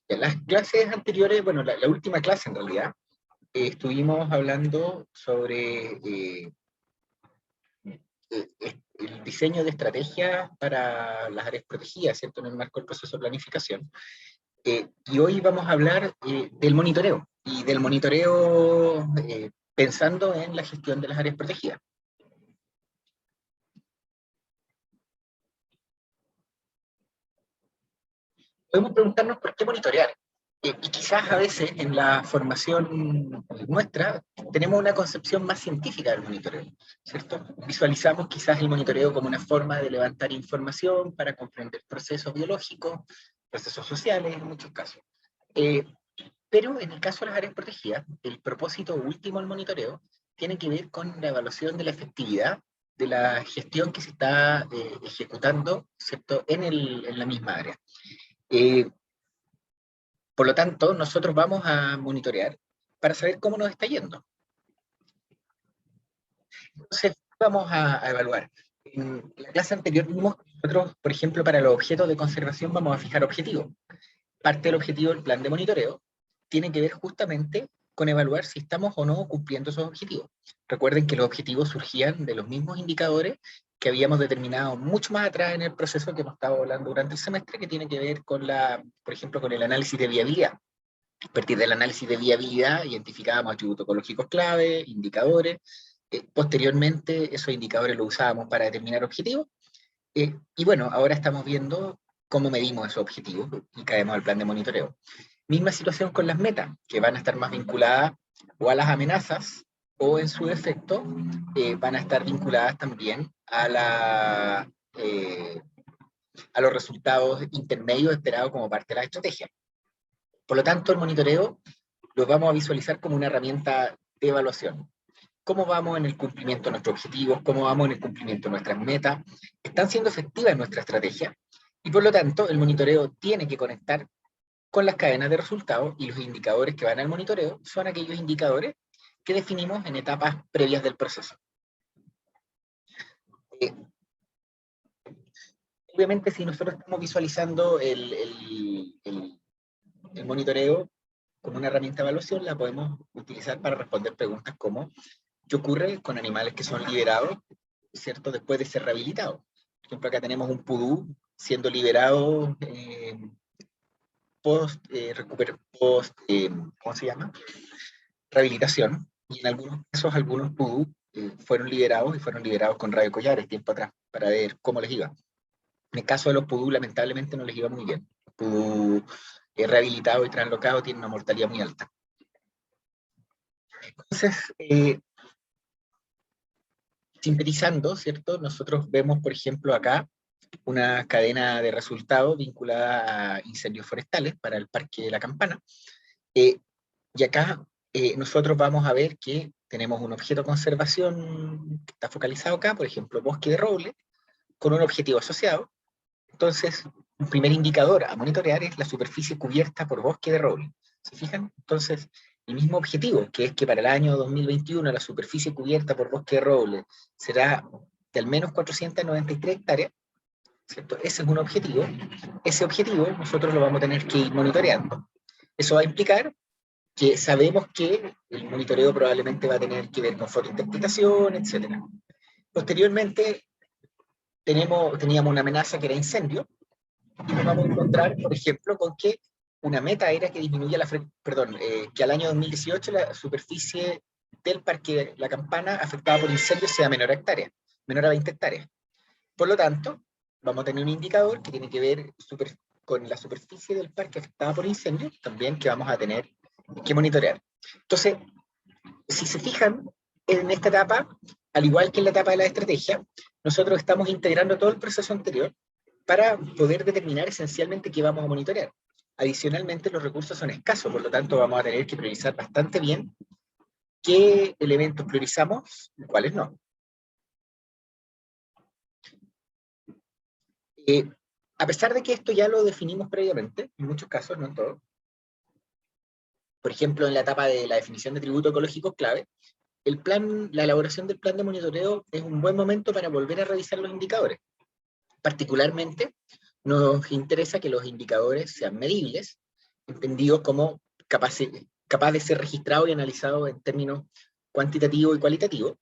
En las clases anteriores, bueno, la última clase en realidad, estuvimos hablando sobre el diseño de estrategias para las áreas protegidas, ¿cierto? En el marco del proceso de planificación. Y hoy vamos a hablar del monitoreo, y del monitoreo pensando en la gestión de las áreas protegidas. Podemos preguntarnos por qué monitorear. Y quizás a veces en la formación nuestra tenemos una concepción más científica del monitoreo, ¿cierto? Visualizamos quizás el monitoreo como una forma de levantar información para comprender procesos biológicos, procesos sociales en muchos casos. Eh, pero en el caso de las áreas protegidas, el propósito último del monitoreo tiene que ver con la evaluación de la efectividad de la gestión que se está ejecutando, ¿cierto? En la misma área. Eh, por lo tanto, nosotros vamos a monitorear para saber cómo nos está yendo. Entonces, vamos a evaluar. En la clase anterior vimos que nosotros, por ejemplo, para los objetos de conservación vamos a fijar objetivos. Parte del objetivo del plan de monitoreo tiene que ver justamente con evaluar si estamos o no cumpliendo esos objetivos. Recuerden que los objetivos surgían de los mismos indicadores que habíamos determinado mucho más atrás en el proceso que hemos estado hablando durante el semestre, que tiene que ver con por ejemplo, con el análisis de viabilidad. A partir del análisis de viabilidad identificábamos atributos ecológicos clave, indicadores. Posteriormente, esos indicadores los usábamos para determinar objetivos. Y bueno, ahora estamos viendo cómo medimos esos objetivos y caemos al plan de monitoreo. Misma situación con las metas, que van a estar más vinculadas o a las amenazas o en su defecto van a estar vinculadas también a los resultados intermedios esperados como parte de la estrategia. Por lo tanto, el monitoreo lo vamos a visualizar como una herramienta de evaluación. ¿Cómo vamos en el cumplimiento de nuestros objetivos? ¿Cómo vamos en el cumplimiento de nuestras metas? ¿Están siendo efectivas nuestra estrategia? Y por lo tanto, el monitoreo tiene que conectar con las cadenas de resultados, y los indicadores que van al monitoreo son aquellos indicadores que definimos en etapas previas del proceso. Eh, Obviamente, si nosotros estamos visualizando el monitoreo como una herramienta de evaluación, la podemos utilizar para responder preguntas como ¿qué ocurre con animales que son liberados, ¿cierto?, después de ser rehabilitados? Por ejemplo, acá tenemos un pudú siendo liberado ¿cómo se llama? Rehabilitación, y en algunos casos algunos pudú fueron liberados, y fueron liberados con radiocollares tiempo atrás, para ver cómo les iba. En el caso de los pudú, lamentablemente no les iba muy bien. Los pudú rehabilitados y translocados tienen una mortalidad muy alta. Entonces, sintetizando, ¿cierto? Nosotros vemos, por ejemplo, acá una cadena de resultados vinculada a incendios forestales para el Parque de la Campana. Y acá nosotros vamos a ver que tenemos un objeto de conservación que está focalizado acá, por ejemplo, bosque de roble, con un objetivo asociado. Entonces, un primer indicador a monitorear es la superficie cubierta por bosque de roble. ¿Se fijan? Entonces, el mismo objetivo, que es que para el año 2021 la superficie cubierta por bosque de roble será de al menos 493 hectáreas, ¿cierto? Ese es un objetivo. Ese objetivo nosotros lo vamos a tener que ir monitoreando. Eso va a implicar que sabemos que el monitoreo probablemente va a tener que ver con fotointerpretación, etc. Posteriormente, teníamos una amenaza que era incendio, y nos vamos a encontrar, por ejemplo, con que una meta era que disminuya que al año 2018 la superficie del Parque de la Campana afectada por incendios sea menor a hectáreas, menor a 20 hectáreas. Por lo tanto, vamos a tener un indicador que tiene que ver con la superficie del parque afectada por incendios, también que vamos a tener que monitorear. Entonces, si se fijan, en esta etapa, al igual que en la etapa de la estrategia, nosotros estamos integrando todo el proceso anterior para poder determinar esencialmente qué vamos a monitorear. Adicionalmente, los recursos son escasos, por lo tanto vamos a tener que priorizar bastante bien qué elementos priorizamos y cuáles no. A pesar de que esto ya lo definimos previamente, en muchos casos, no en todos, por ejemplo, en la etapa de la definición de tributos ecológicos clave, la elaboración del plan de monitoreo es un buen momento para volver a revisar los indicadores. Particularmente, nos interesa que los indicadores sean medibles entendido como capaz de ser registrado y analizado en términos cuantitativo y cualitativo,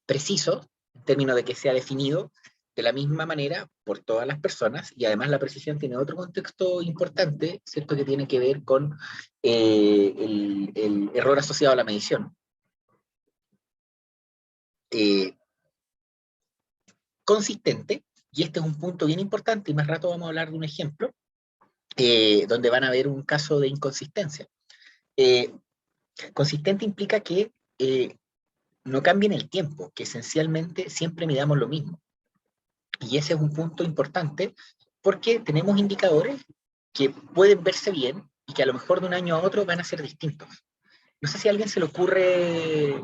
preciso, en términos de que sea definido de la misma manera por todas las personas, y además la precisión tiene otro contexto importante, ¿cierto?, que tiene que ver con el error asociado a la medición. Consistente, y este es un punto bien importante, y más rato vamos a hablar de un ejemplo, donde van a ver un caso de inconsistencia. Consistente implica que no cambie en el tiempo, que esencialmente siempre midamos lo mismo. Y ese es un punto importante porque tenemos indicadores que pueden verse bien y que a lo mejor de un año a otro van a ser distintos. No sé si a alguien se le ocurre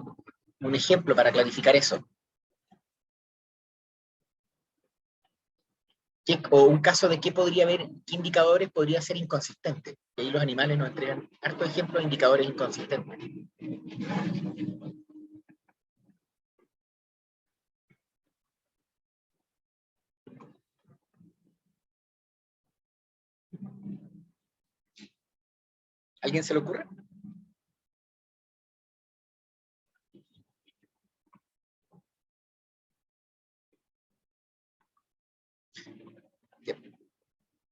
un ejemplo para clarificar eso. O un caso de qué podría haber, qué indicadores podría ser inconsistente. Y ahí los animales nos entregan hartos ejemplos de indicadores inconsistentes. ¿Alguien se le ocurre? Bien.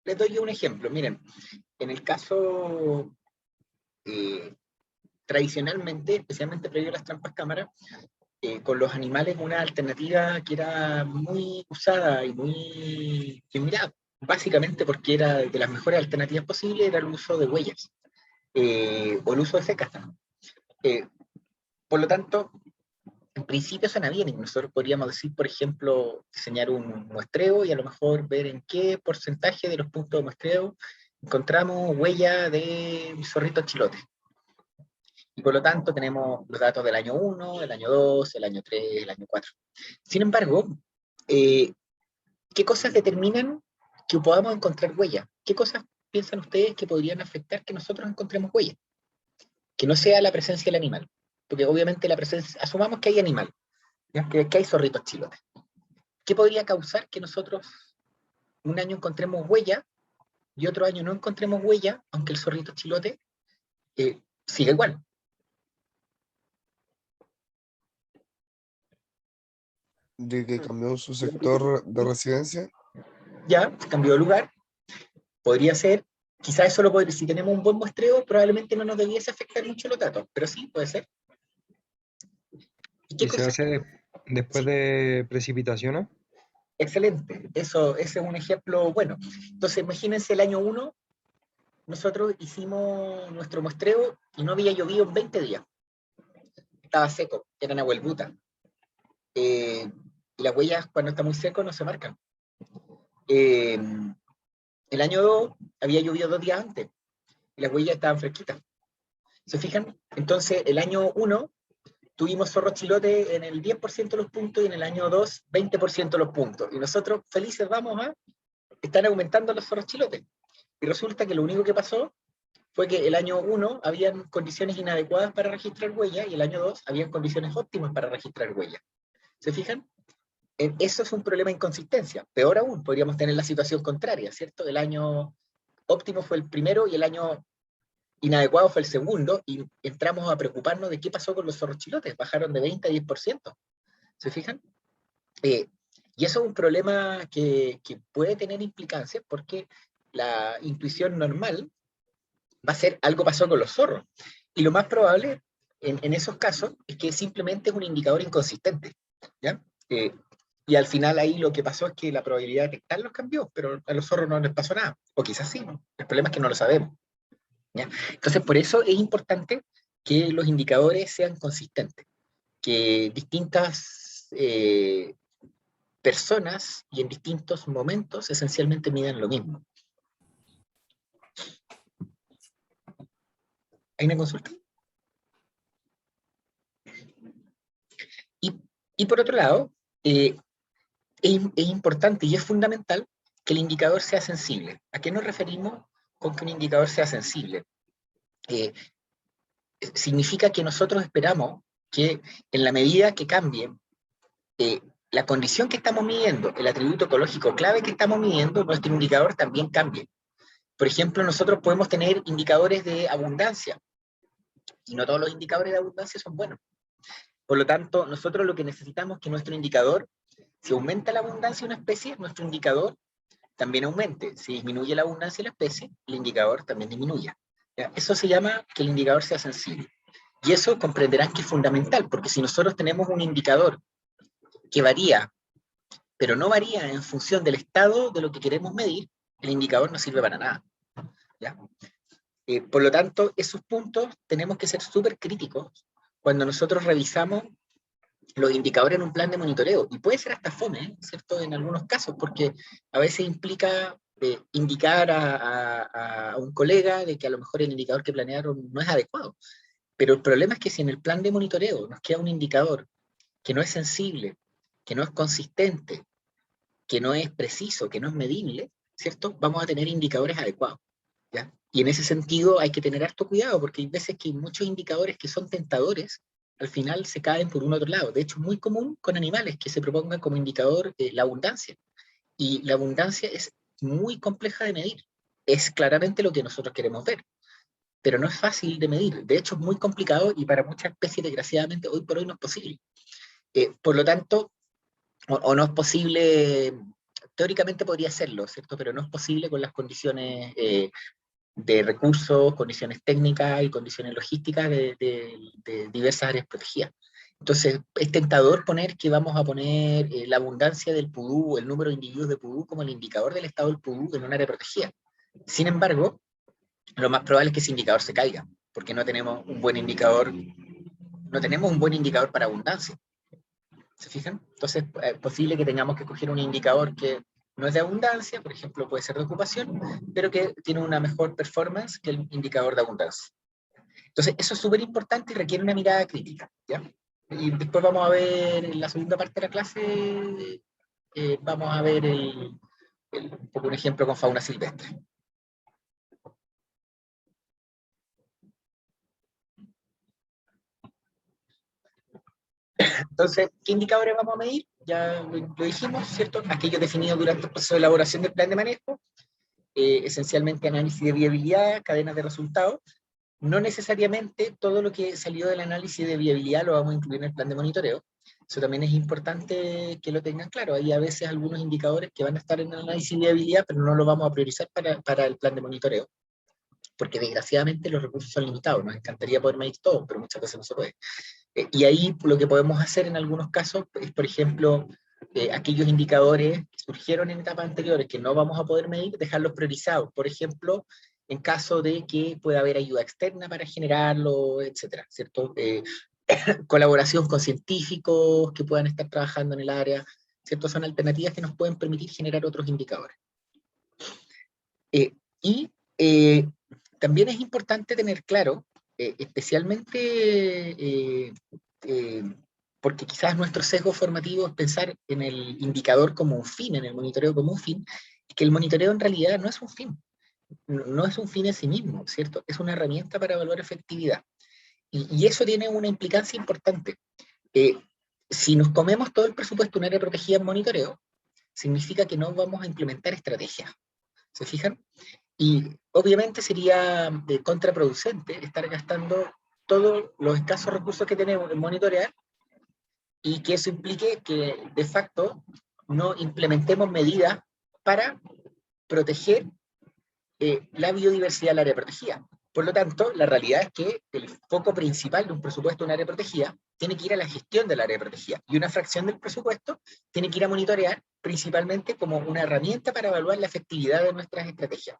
Les doy yo un ejemplo. Miren, en el caso tradicionalmente, especialmente previo a las trampas cámara, con los animales una alternativa que era muy usada y muy mirada, básicamente porque era de las mejores alternativas posibles, era el uso de huellas, o el uso de cecas también. Por lo tanto, en principio suena bien, y nosotros podríamos decir, por ejemplo, diseñar un muestreo y a lo mejor ver en qué porcentaje de los puntos de muestreo encontramos huella de zorritos chilotes. Y por lo tanto tenemos los datos del año 1, el año 2, el año 3, el año 4. Sin embargo, ¿qué cosas determinan que podamos encontrar huella? ¿Qué cosas piensan ustedes que podrían afectar que nosotros encontremos huella? Que no sea la presencia del animal. Porque obviamente la presencia, asumamos que hay animal, ¿ya? Que hay zorritos chilotes. ¿Qué podría causar que nosotros un año encontremos huella y otro año no encontremos huella, aunque el zorrito chilote siga igual? De que cambió su sector de residencia. Ya, cambió de lugar, podría ser, quizás eso lo podría, si tenemos un buen muestreo, probablemente no nos debiese afectar mucho los datos, pero sí, puede ser. ¿Y qué ¿Y se cosa? hace después Sí, de precipitaciones? excelente, eso, ese es un ejemplo bueno. Entonces, imagínense el año 1, nosotros hicimos nuestro muestreo y no había llovido en 20 días. Estaba seco, era Nahuelbuta. Y las huellas cuando está muy seco no se marcan. Eh, el año 2 había llovido 2 días antes y las huellas estaban fresquitas. ¿Se fijan? Entonces, el año 1 tuvimos zorro chilote en el 10% de los puntos y en el año 2, 20% de los puntos. Y nosotros felices vamos a, están aumentando los zorros chilotes. Y resulta que lo único que pasó fue que el año 1 habían condiciones inadecuadas para registrar huella y el año 2 habían condiciones óptimas para registrar huella. ¿Se fijan? Eso es un problema de inconsistencia. Peor aún, podríamos tener la situación contraria, ¿cierto? El año óptimo fue el primero y el año inadecuado fue el segundo, y entramos a preocuparnos de qué pasó con los zorros chilotes, bajaron de 20 a 10%. ¿Se fijan? Y eso es un problema que puede tener implicancias porque la intuición normal va a ser algo pasó con los zorros. Y lo más probable en esos casos es que simplemente es un indicador inconsistente. ¿Ya? Y al final ahí lo que pasó es que la probabilidad de detectarlos cambió, pero a los zorros no les pasó nada. O quizás sí, ¿no? El problema es que no lo sabemos. ¿Ya? Entonces, por eso es importante que los indicadores sean consistentes, que distintas personas y en distintos momentos esencialmente midan lo mismo. ¿Hay una consulta? Y, y por otro lado, es importante y es fundamental que el indicador sea sensible. ¿A qué nos referimos con que un indicador sea sensible? Eh, Significa que nosotros esperamos que en la medida que cambie la condición que estamos midiendo, el atributo ecológico clave que estamos midiendo, nuestro indicador también cambie. Por ejemplo, nosotros podemos tener indicadores de abundancia, y no todos los indicadores de abundancia son buenos. Por lo tanto, nosotros lo que necesitamos es que nuestro indicador, si aumenta la abundancia de una especie, nuestro indicador también aumente. Si disminuye la abundancia de la especie, el indicador también disminuya. ¿Ya? Eso se llama que el indicador sea sensible. Y eso comprenderán que es fundamental, porque si nosotros tenemos un indicador que varía, pero no varía en función del estado de lo que queremos medir, el indicador no sirve para nada. ¿Ya? Por lo tanto, esos puntos tenemos que ser súper críticos cuando nosotros revisamos los indicadores en un plan de monitoreo. Y puede ser hasta fome, ¿cierto? En algunos casos, porque a veces implica indicar a un colega de que a lo mejor el indicador que planearon no es adecuado. Pero el problema es que si en el plan de monitoreo nos queda un indicador que no es sensible, que no es consistente, que no es preciso, que no es medible, ¿cierto? Vamos a tener indicadores adecuados, ¿ya? Y en ese sentido hay que tener harto cuidado, porque hay veces que hay muchos indicadores que son tentadores, al final se caen por un otro lado. De hecho, es muy común con animales que se propongan como indicador la abundancia. Y la abundancia es muy compleja de medir. Es claramente lo que nosotros queremos ver, pero no es fácil de medir. De hecho, es muy complicado y para muchas especies, desgraciadamente, hoy por hoy no es posible. Por lo tanto, o no es posible, teóricamente podría serlo, ¿cierto? Pero no es posible con las condiciones de recursos, condiciones técnicas y condiciones logísticas de diversas áreas protegidas. Entonces, es tentador poner que vamos a poner la abundancia del pudú, el número de individuos de pudú, como el indicador del estado del pudú en un área protegida. Sin embargo, lo más probable es que ese indicador se caiga, porque no tenemos un buen indicador, para abundancia. ¿Se fijan? Entonces, es posible que tengamos que coger un indicador que no es de abundancia, por ejemplo, puede ser de ocupación, pero que tiene una mejor performance que el indicador de abundancia. Entonces, eso es súper importante y requiere una mirada crítica, ¿ya? Y después vamos a ver, en la segunda parte de la clase, vamos a ver un ejemplo con fauna silvestre. Entonces, ¿qué indicadores vamos a medir? Ya lo dijimos, ¿cierto? Aquellos definidos durante el proceso de elaboración del plan de manejo, esencialmente análisis de viabilidad, cadenas de resultados. No necesariamente todo lo que salió del análisis de viabilidad lo vamos a incluir en el plan de monitoreo. Eso también es importante que lo tengan claro. Hay a veces algunos indicadores que van a estar en el análisis de viabilidad, pero no lo vamos a priorizar para el plan de monitoreo, porque desgraciadamente los recursos son limitados. Nos encantaría poder medir todo, pero muchas veces no se puede. Y ahí lo que podemos hacer en algunos casos es, por ejemplo, aquellos indicadores que surgieron en etapas anteriores que no vamos a poder medir, dejarlos priorizados. Por ejemplo, en caso de que pueda haber ayuda externa para generarlo, etcétera, ¿cierto? Colaboración con científicos que puedan estar trabajando en el área, ¿cierto? Son alternativas que nos pueden permitir generar otros indicadores. Y también es importante tener claro, especialmente porque quizás nuestro sesgo formativo es pensar en el indicador como un fin, en el monitoreo como un fin, que el monitoreo en realidad no es un fin, no es un fin en sí mismo, ¿cierto? Es una herramienta para evaluar efectividad. Y eso tiene una implicancia importante. Si nos comemos todo el presupuesto de un área protegida en monitoreo, significa que no vamos a implementar estrategias. ¿Se fijan? Y obviamente sería contraproducente estar gastando todos los escasos recursos que tenemos en monitorear y que eso implique que de facto no implementemos medidas para proteger la biodiversidad del área protegida. Por lo tanto, la realidad es que el foco principal de un presupuesto en un área protegida tiene que ir a la gestión del área protegida y una fracción del presupuesto tiene que ir a monitorear principalmente como una herramienta para evaluar la efectividad de nuestras estrategias,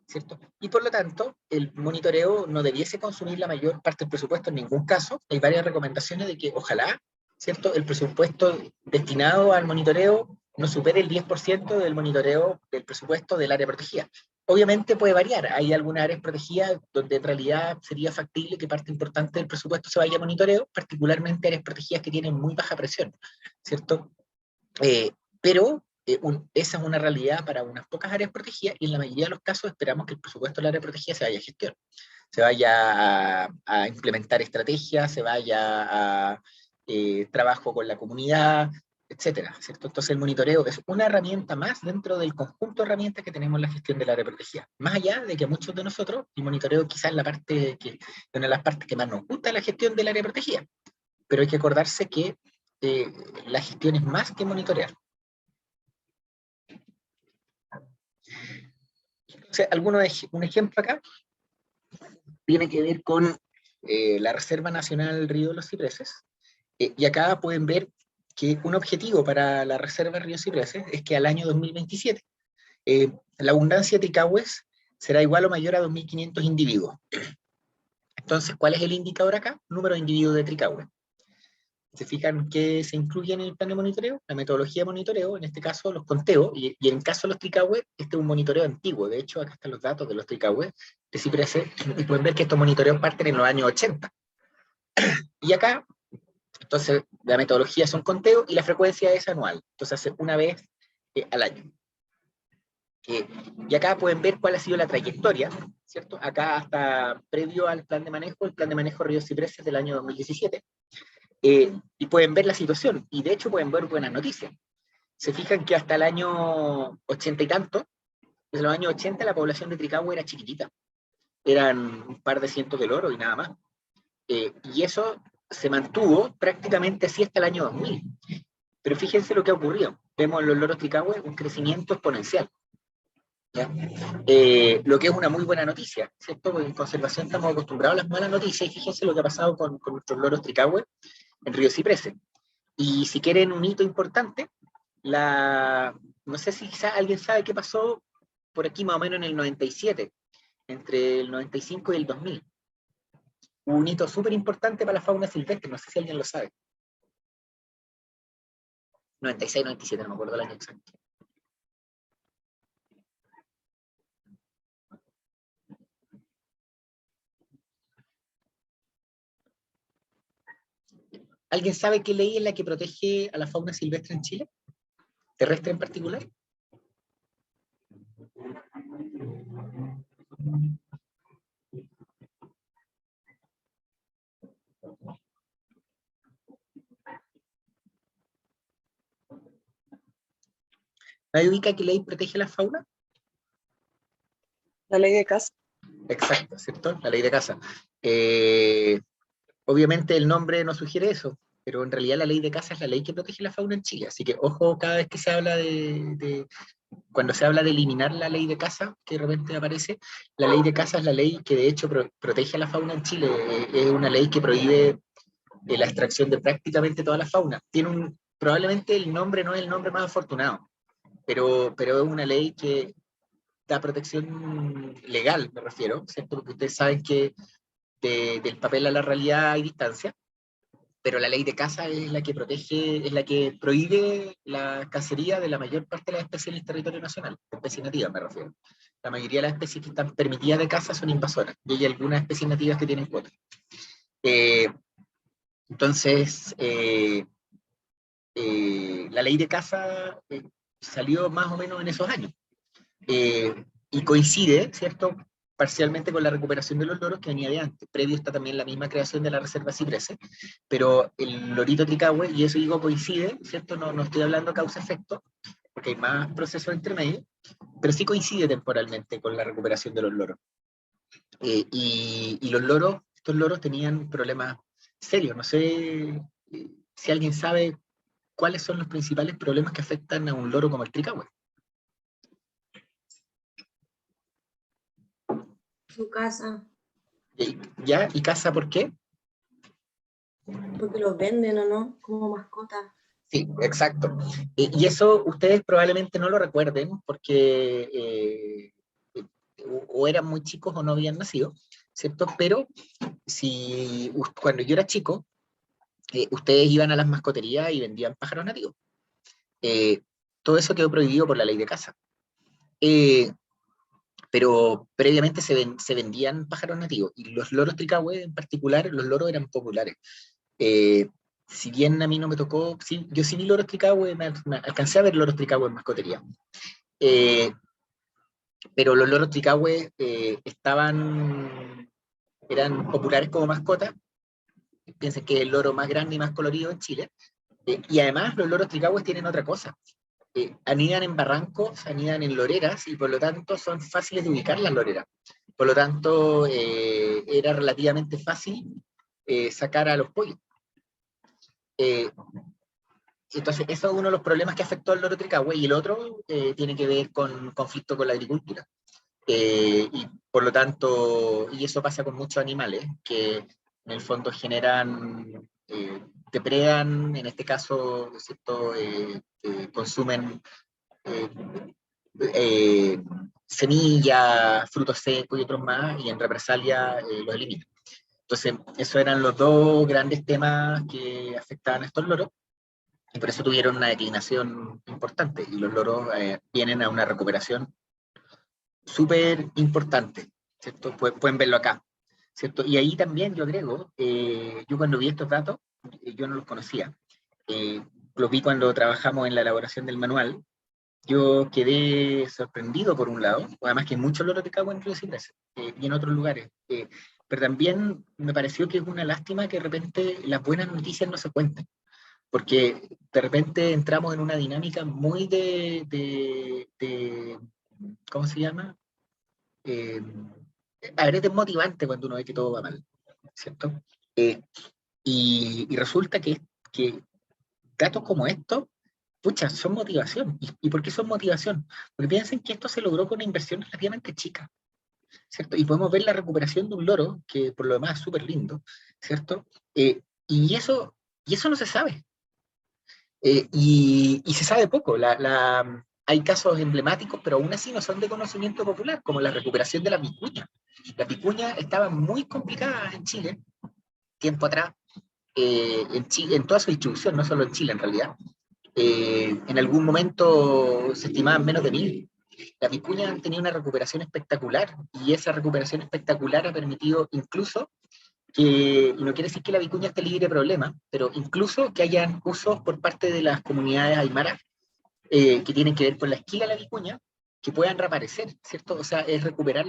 ¿cierto? Y por lo tanto, el monitoreo no debiese consumir la mayor parte del presupuesto en ningún caso. Hay varias recomendaciones de que ojalá, ¿cierto?, el presupuesto destinado al monitoreo no supere el 10% del monitoreo del presupuesto del área protegida. Obviamente puede variar, hay algunas áreas protegidas donde en realidad sería factible que parte importante del presupuesto se vaya a monitoreo, particularmente áreas protegidas que tienen muy baja presión, ¿cierto? Pero esa es una realidad para unas pocas áreas protegidas y en la mayoría de los casos esperamos que el presupuesto del área protegida se vaya a gestión, se vaya a implementar estrategias, se vaya a trabajo con la comunidad, etcétera, ¿cierto? Entonces el monitoreo es una herramienta más dentro del conjunto de herramientas que tenemos en la gestión del área protegida. Más allá de que a muchos de nosotros el monitoreo quizás es una de las partes que más nos gusta de la gestión del área protegida, pero hay que acordarse que la gestión es más que monitorear. Entonces, un ejemplo acá tiene que ver con la Reserva Nacional Río de los Cipreses, y acá pueden ver que un objetivo para la Reserva Río Cipreses es que al año 2027 la abundancia de ticahúes será igual o mayor a 2.500 individuos. Entonces, ¿cuál es el indicador acá? Número de individuos de ticahue. ¿Se fijan que se incluye en el plan de monitoreo? La metodología de monitoreo, en este caso los conteos, y en el caso de los tricahues, este es un monitoreo antiguo. De hecho, acá están los datos de los tricahues de cipreses, y pueden ver que estos monitoreos parten en los años 80. Y acá, entonces, la metodología son conteos y la frecuencia es anual. Entonces, hace una vez al año. Y acá pueden ver cuál ha sido la trayectoria, ¿cierto? Acá hasta previo al plan de manejo, el plan de manejo Río Cipreses del año 2017, y pueden ver la situación, y de hecho pueden ver buenas noticias. Se fijan que hasta el año 80 y tanto, desde los años 80 la población de tricahue era chiquitita, eran un par de cientos de loros y nada más. Y eso se mantuvo prácticamente así hasta el año 2000. Pero fíjense lo que ha ocurrido. Vemos en los loros tricahue un crecimiento exponencial. ¿Ya? Lo que es una muy buena noticia, ¿cierto? Porque en conservación estamos acostumbrados a las malas noticias, y fíjense lo que ha pasado con nuestros loros tricahue en Río Cipreses. Y si quieren un hito importante, no sé si quizás alguien sabe qué pasó por aquí más o menos en el 97, entre el 95 y el 2000. Hubo un hito súper importante para la fauna silvestre, no sé si alguien lo sabe. 96, 97, no me acuerdo el año exacto. ¿Alguien sabe qué ley es la que protege a la fauna silvestre en Chile? ¿Terrestre en particular? ¿Nadie ubica qué ley protege a la fauna? La ley de caza. Exacto, ¿cierto? La ley de caza. Obviamente el nombre no sugiere eso, pero en realidad la ley de caza es la ley que protege la fauna en Chile. Así que ojo cada vez que se habla cuando se habla de eliminar la ley de caza, que de repente aparece, la ley de caza es la ley que de hecho protege a la fauna en Chile. Es una ley que prohíbe la extracción de prácticamente toda la fauna. Probablemente el nombre no es el nombre más afortunado, pero es una ley que da protección legal, me refiero, ¿cierto? Porque ustedes saben que del papel a la realidad hay distancia, pero la ley de caza es la que protege, es la que prohíbe la cacería de la mayor parte de las especies en el territorio nacional, especies nativas me refiero. La mayoría de las especies que están permitidas de caza son invasoras, y hay algunas especies nativas que tienen cuotas. Entonces, la ley de caza salió más o menos en esos años. Y coincide, ¿cierto?, parcialmente con la recuperación de los loros que venía de antes. Previo está también la misma creación de la Reserva Cipreses, pero el lorito tricahue, y eso digo coincide, ¿cierto? No estoy hablando causa-efecto, porque hay más procesos entre medio, pero sí coincide temporalmente con la recuperación de los loros. Y estos loros tenían problemas serios. No sé si alguien sabe cuáles son los principales problemas que afectan a un loro como el tricahue. Su casa, ¿Ya? ¿Y caza por qué? porque los venden o no, como mascota. Sí, exacto. Y eso ustedes probablemente no lo recuerden porque o eran muy chicos o no habían nacido, ¿cierto? Pero cuando yo era chico, ustedes iban a las mascoterías y vendían pájaros nativos. Todo eso quedó prohibido por la ley de caza. Pero previamente se vendían pájaros nativos, y los loros tricahue en particular, los loros eran populares. Si bien a mí no me tocó, sí, yo sí vi loros tricahue, me alcancé a ver loros tricahue en mascotería. Pero los loros tricahue eran populares como mascota. Piensen que es el loro más grande y más colorido en Chile, Y además los loros tricahue tienen otra cosa. Anidan en barrancos, anidan en loreras, y por lo tanto son fáciles de ubicar las loreras. Por lo tanto, era relativamente fácil sacar a los pollos. Entonces, eso es uno de los problemas que afectó al loro tricahue, y el otro tiene que ver con conflicto con la agricultura. Y por lo tanto, y eso pasa con muchos animales, que en el fondo generan, depredan, en este caso, ¿cierto? Consumen eh, semillas, frutos secos y otros más, y en represalia los eliminan. Entonces, esos eran los dos grandes temas que afectaban a estos loros, y por eso tuvieron una declinación importante, y los loros vienen a una recuperación súper importante, ¿cierto? Pueden verlo acá, ¿cierto? Y ahí también yo agrego, yo cuando vi estos datos, yo no los conocía, los vi cuando trabajamos en la elaboración del manual. Yo quedé sorprendido por un lado, además que hay muchos loros de Cagua en Río Ciprés, y en otros lugares, pero también me pareció que es una lástima que de repente las buenas noticias no se cuenten, porque de repente entramos en una dinámica muy ¿cómo se llama? Eh, a ver, es desmotivante cuando uno ve que todo va mal, ¿cierto? Y resulta que datos como estos, pucha, son motivación. ¿Y por qué son motivación? Porque piensen que esto se logró con una inversión relativamente chica, ¿cierto? Y podemos ver la recuperación de un loro, que por lo demás es súper lindo, ¿cierto? Y eso no se sabe. Y se sabe poco. Hay casos emblemáticos, pero aún así no son de conocimiento popular, como la recuperación de las vicuñas. Las vicuñas estaban muy complicadas en Chile, tiempo atrás, en toda su distribución, no solo en Chile en realidad. En algún momento se estimaban menos de 1000. Las vicuñas han tenido una recuperación espectacular, y esa recuperación espectacular ha permitido incluso que, y no quiere decir que la vicuña esté libre de problemas, pero incluso que hayan usos por parte de las comunidades aymaras que tienen que ver con la esquila de la vicuña, que puedan reaparecer, ¿cierto? O sea, es recuperar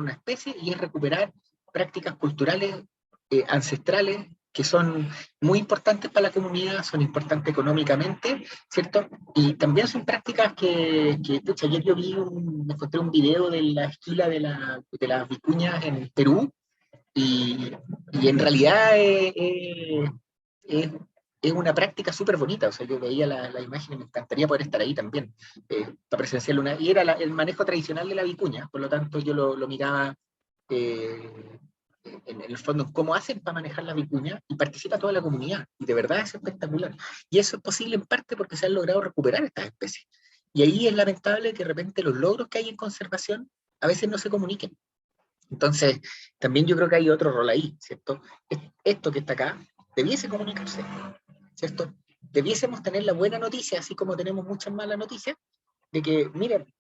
una especie, y es recuperar prácticas culturales ancestrales que son muy importantes para la comunidad, son importantes económicamente, ¿cierto? Y también son prácticas pucha, ayer yo me encontré un video de la esquila de las vicuñas en Perú, y, y en realidad es, es una práctica súper bonita. O sea, yo veía la imagen y me encantaría poder estar ahí también, para presenciar y era el manejo tradicional de la vicuña, por lo tanto yo lo miraba eh, en el fondo cómo hacen para manejar la vicuña, y participa toda la comunidad, y de verdad es espectacular. Y eso es posible en parte porque se han logrado recuperar estas especies. Y ahí es lamentable que de repente los logros que hay en conservación a veces no se comuniquen. Entonces, también yo creo que hay otro rol ahí, ¿cierto? Esto que está acá debiese comunicarse, ¿cierto? Debiésemos tener la buena noticia, así como tenemos muchas malas noticias, de que, miren,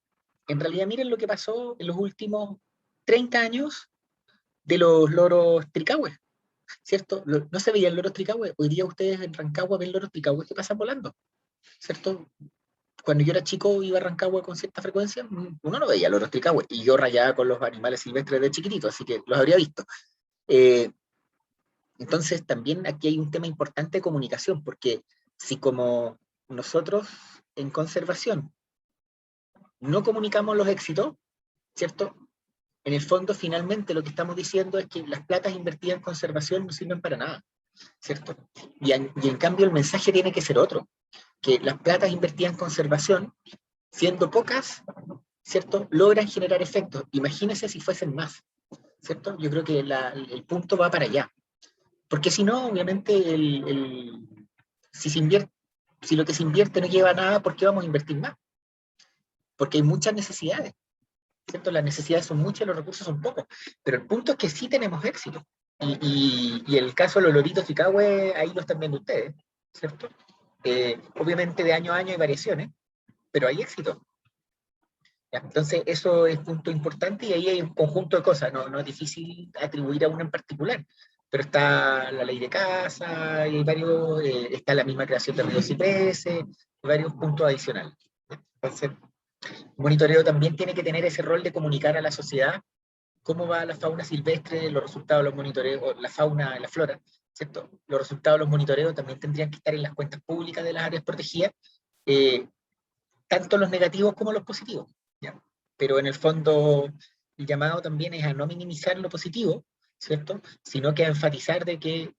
en realidad miren lo que pasó en los últimos 30 años de los loros tricahues, ¿cierto? No se veían loros tricahues. Hoy día ustedes en Rancagua ven loros tricahues que pasan volando, ¿cierto? Cuando yo era chico iba a Rancagua con cierta frecuencia, uno no veía loros tricahues, y yo rayaba con los animales silvestres de chiquitito, así que los habría visto. Eh, entonces también aquí hay un tema importante de comunicación, porque si como nosotros en conservación no comunicamos los éxitos, ¿cierto? En el fondo finalmente lo que estamos diciendo es que las platas invertidas en conservación no sirven para nada, ¿cierto? Y en cambio el mensaje tiene que ser otro, que las platas invertidas en conservación, siendo pocas, ¿cierto? Logran generar efectos. Imagínense si fuesen más, ¿cierto? Yo creo que el punto va para allá. Porque si no, obviamente, si lo que se invierte no lleva a nada, ¿por qué vamos a invertir más? Porque hay muchas necesidades, ¿cierto? Las necesidades son muchas, los recursos son pocos. Pero el punto es que sí tenemos éxito. Y el caso de los loritos Ficahue, ahí lo están viendo ustedes, ¿cierto? Obviamente de año a año hay variaciones, pero hay éxito. ¿Ya? Entonces, eso es punto importante, y ahí hay un conjunto de cosas, no es difícil atribuir a una en particular, pero está la ley de caza, y hay varios, está la misma creación de ríos cipreses, varios puntos adicionales. Entonces, el monitoreo también tiene que tener ese rol de comunicar a la sociedad cómo va la fauna silvestre, los resultados de los monitoreos, la fauna, la flora, ¿cierto? Los resultados de los monitoreos también tendrían que estar en las cuentas públicas de las áreas protegidas, tanto los negativos como los positivos, ¿ya? Pero en el fondo, el llamado también es a no minimizar lo positivo, ¿cierto? Sino que a enfatizar de que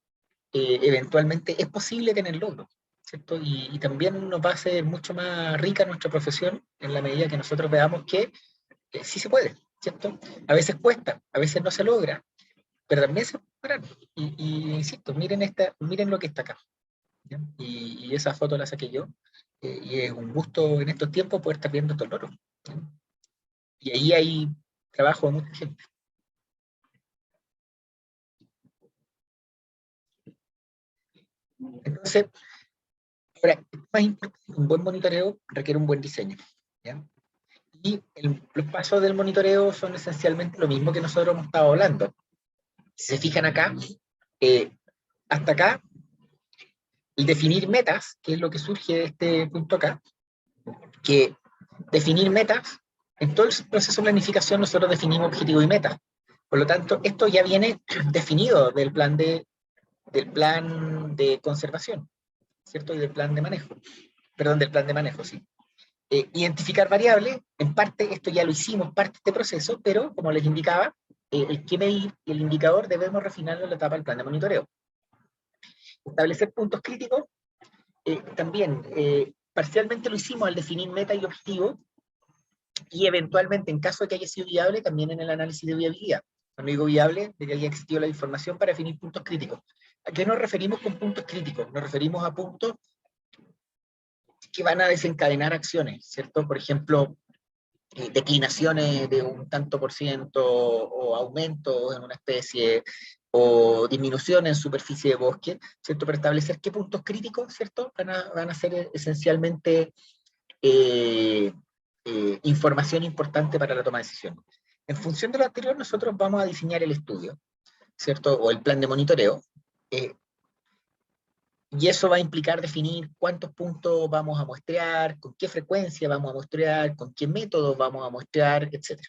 eventualmente es posible tener logros, ¿cierto? Y también nos va a hacer mucho más rica nuestra profesión en la medida que nosotros veamos que sí se puede, ¿cierto? A veces cuesta, a veces no se logra, pero también se puede lograr. Y insisto, miren lo que está acá, ¿ya? Y esa foto la saqué yo, y es un gusto en estos tiempos poder estar viendo estos loros, ¿ya? Y ahí hay trabajo de mucha gente. Entonces, ahora, más importante, un buen monitoreo requiere un buen diseño, ¿ya? Y los pasos del monitoreo son esencialmente lo mismo que nosotros hemos estado hablando. Si se fijan acá, hasta acá, el definir metas, que es lo que surge de este punto acá, que definir metas, en todo el proceso de planificación nosotros definimos objetivos y metas. Por lo tanto, esto ya viene definido del plan de conservación, ¿cierto? Y del plan de manejo. Perdón, del plan de manejo, sí. Identificar variables, en parte esto ya lo hicimos, parte de este proceso, pero como les indicaba, el que medir y el indicador debemos refinarlo en la etapa del plan de monitoreo. Establecer puntos críticos, también parcialmente lo hicimos al definir meta y objetivo, y eventualmente, en caso de que haya sido viable, también en el análisis de viabilidad. Cuando digo viable, de que haya existido la información para definir puntos críticos. ¿A qué nos referimos con puntos críticos? Nos referimos a puntos que van a desencadenar acciones, ¿cierto? Por ejemplo, declinaciones de un tanto por ciento, o aumentos en una especie, o disminución en superficie de bosque, ¿cierto? Para establecer qué puntos críticos, ¿cierto? Van a ser esencialmente información importante para la toma de decisiones. En función de lo anterior, nosotros vamos a diseñar el estudio, ¿cierto? O el plan de monitoreo, y eso va a implicar definir cuántos puntos vamos a muestrear, con qué frecuencia vamos a muestrear, con qué métodos vamos a muestrear, etc.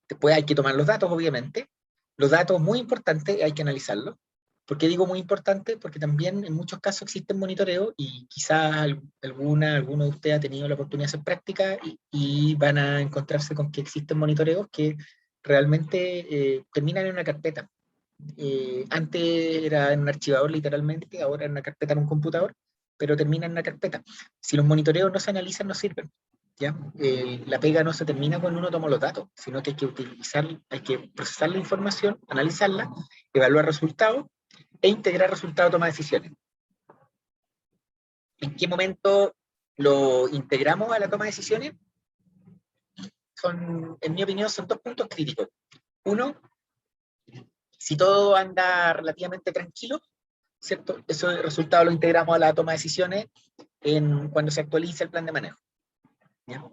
Después hay que tomar los datos, obviamente. Los datos, muy importantes, hay que analizarlos. ¿Por qué digo muy importante? Porque también en muchos casos existen monitoreos y quizás alguno de ustedes ha tenido la oportunidad de hacer práctica y van a encontrarse con que existen monitoreos que realmente terminan en una carpeta. Antes era en un archivador literalmente, ahora en una carpeta en un computador, pero termina en una carpeta. Si los monitoreos no se analizan, no sirven, ¿ya? La pega no se termina cuando uno toma los datos, sino que hay que procesar la información, analizarla, evaluar resultados e integrar resultados a toma de decisiones. ¿En qué momento lo integramos a la toma de decisiones? En mi opinión, son dos puntos críticos. Uno, si todo anda relativamente tranquilo, ¿cierto? Ese resultado lo integramos a la toma de decisiones cuando se actualiza el plan de manejo, ¿ya?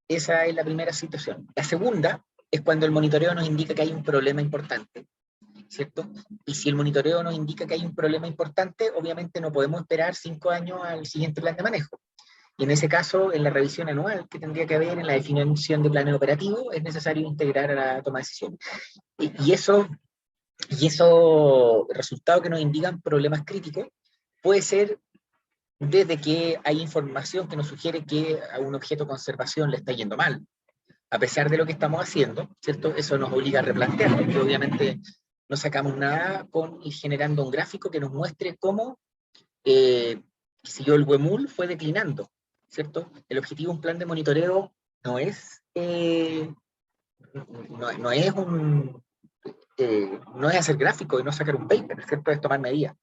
Esa es la primera situación. La segunda es cuando el monitoreo nos indica que hay un problema importante, ¿cierto? Y si el monitoreo nos indica que hay un problema importante, obviamente no podemos esperar 5 años al siguiente plan de manejo. Y en ese caso, en la revisión anual que tendría que haber en la definición de planes operativos, es necesario integrar a la toma de decisiones. Y eso resultados que nos indican problemas críticos puede ser desde que hay información que nos sugiere que a un objeto de conservación le está yendo mal, a pesar de lo que estamos haciendo, ¿cierto? Eso nos obliga a replantearlo, porque obviamente no sacamos nada con ir generando un gráfico que nos muestre cómo, si yo el huemul fue declinando, ¿cierto? El objetivo de un plan de monitoreo no es, no es hacer gráfico y no sacar un paper, ¿cierto? Es tomar medidas,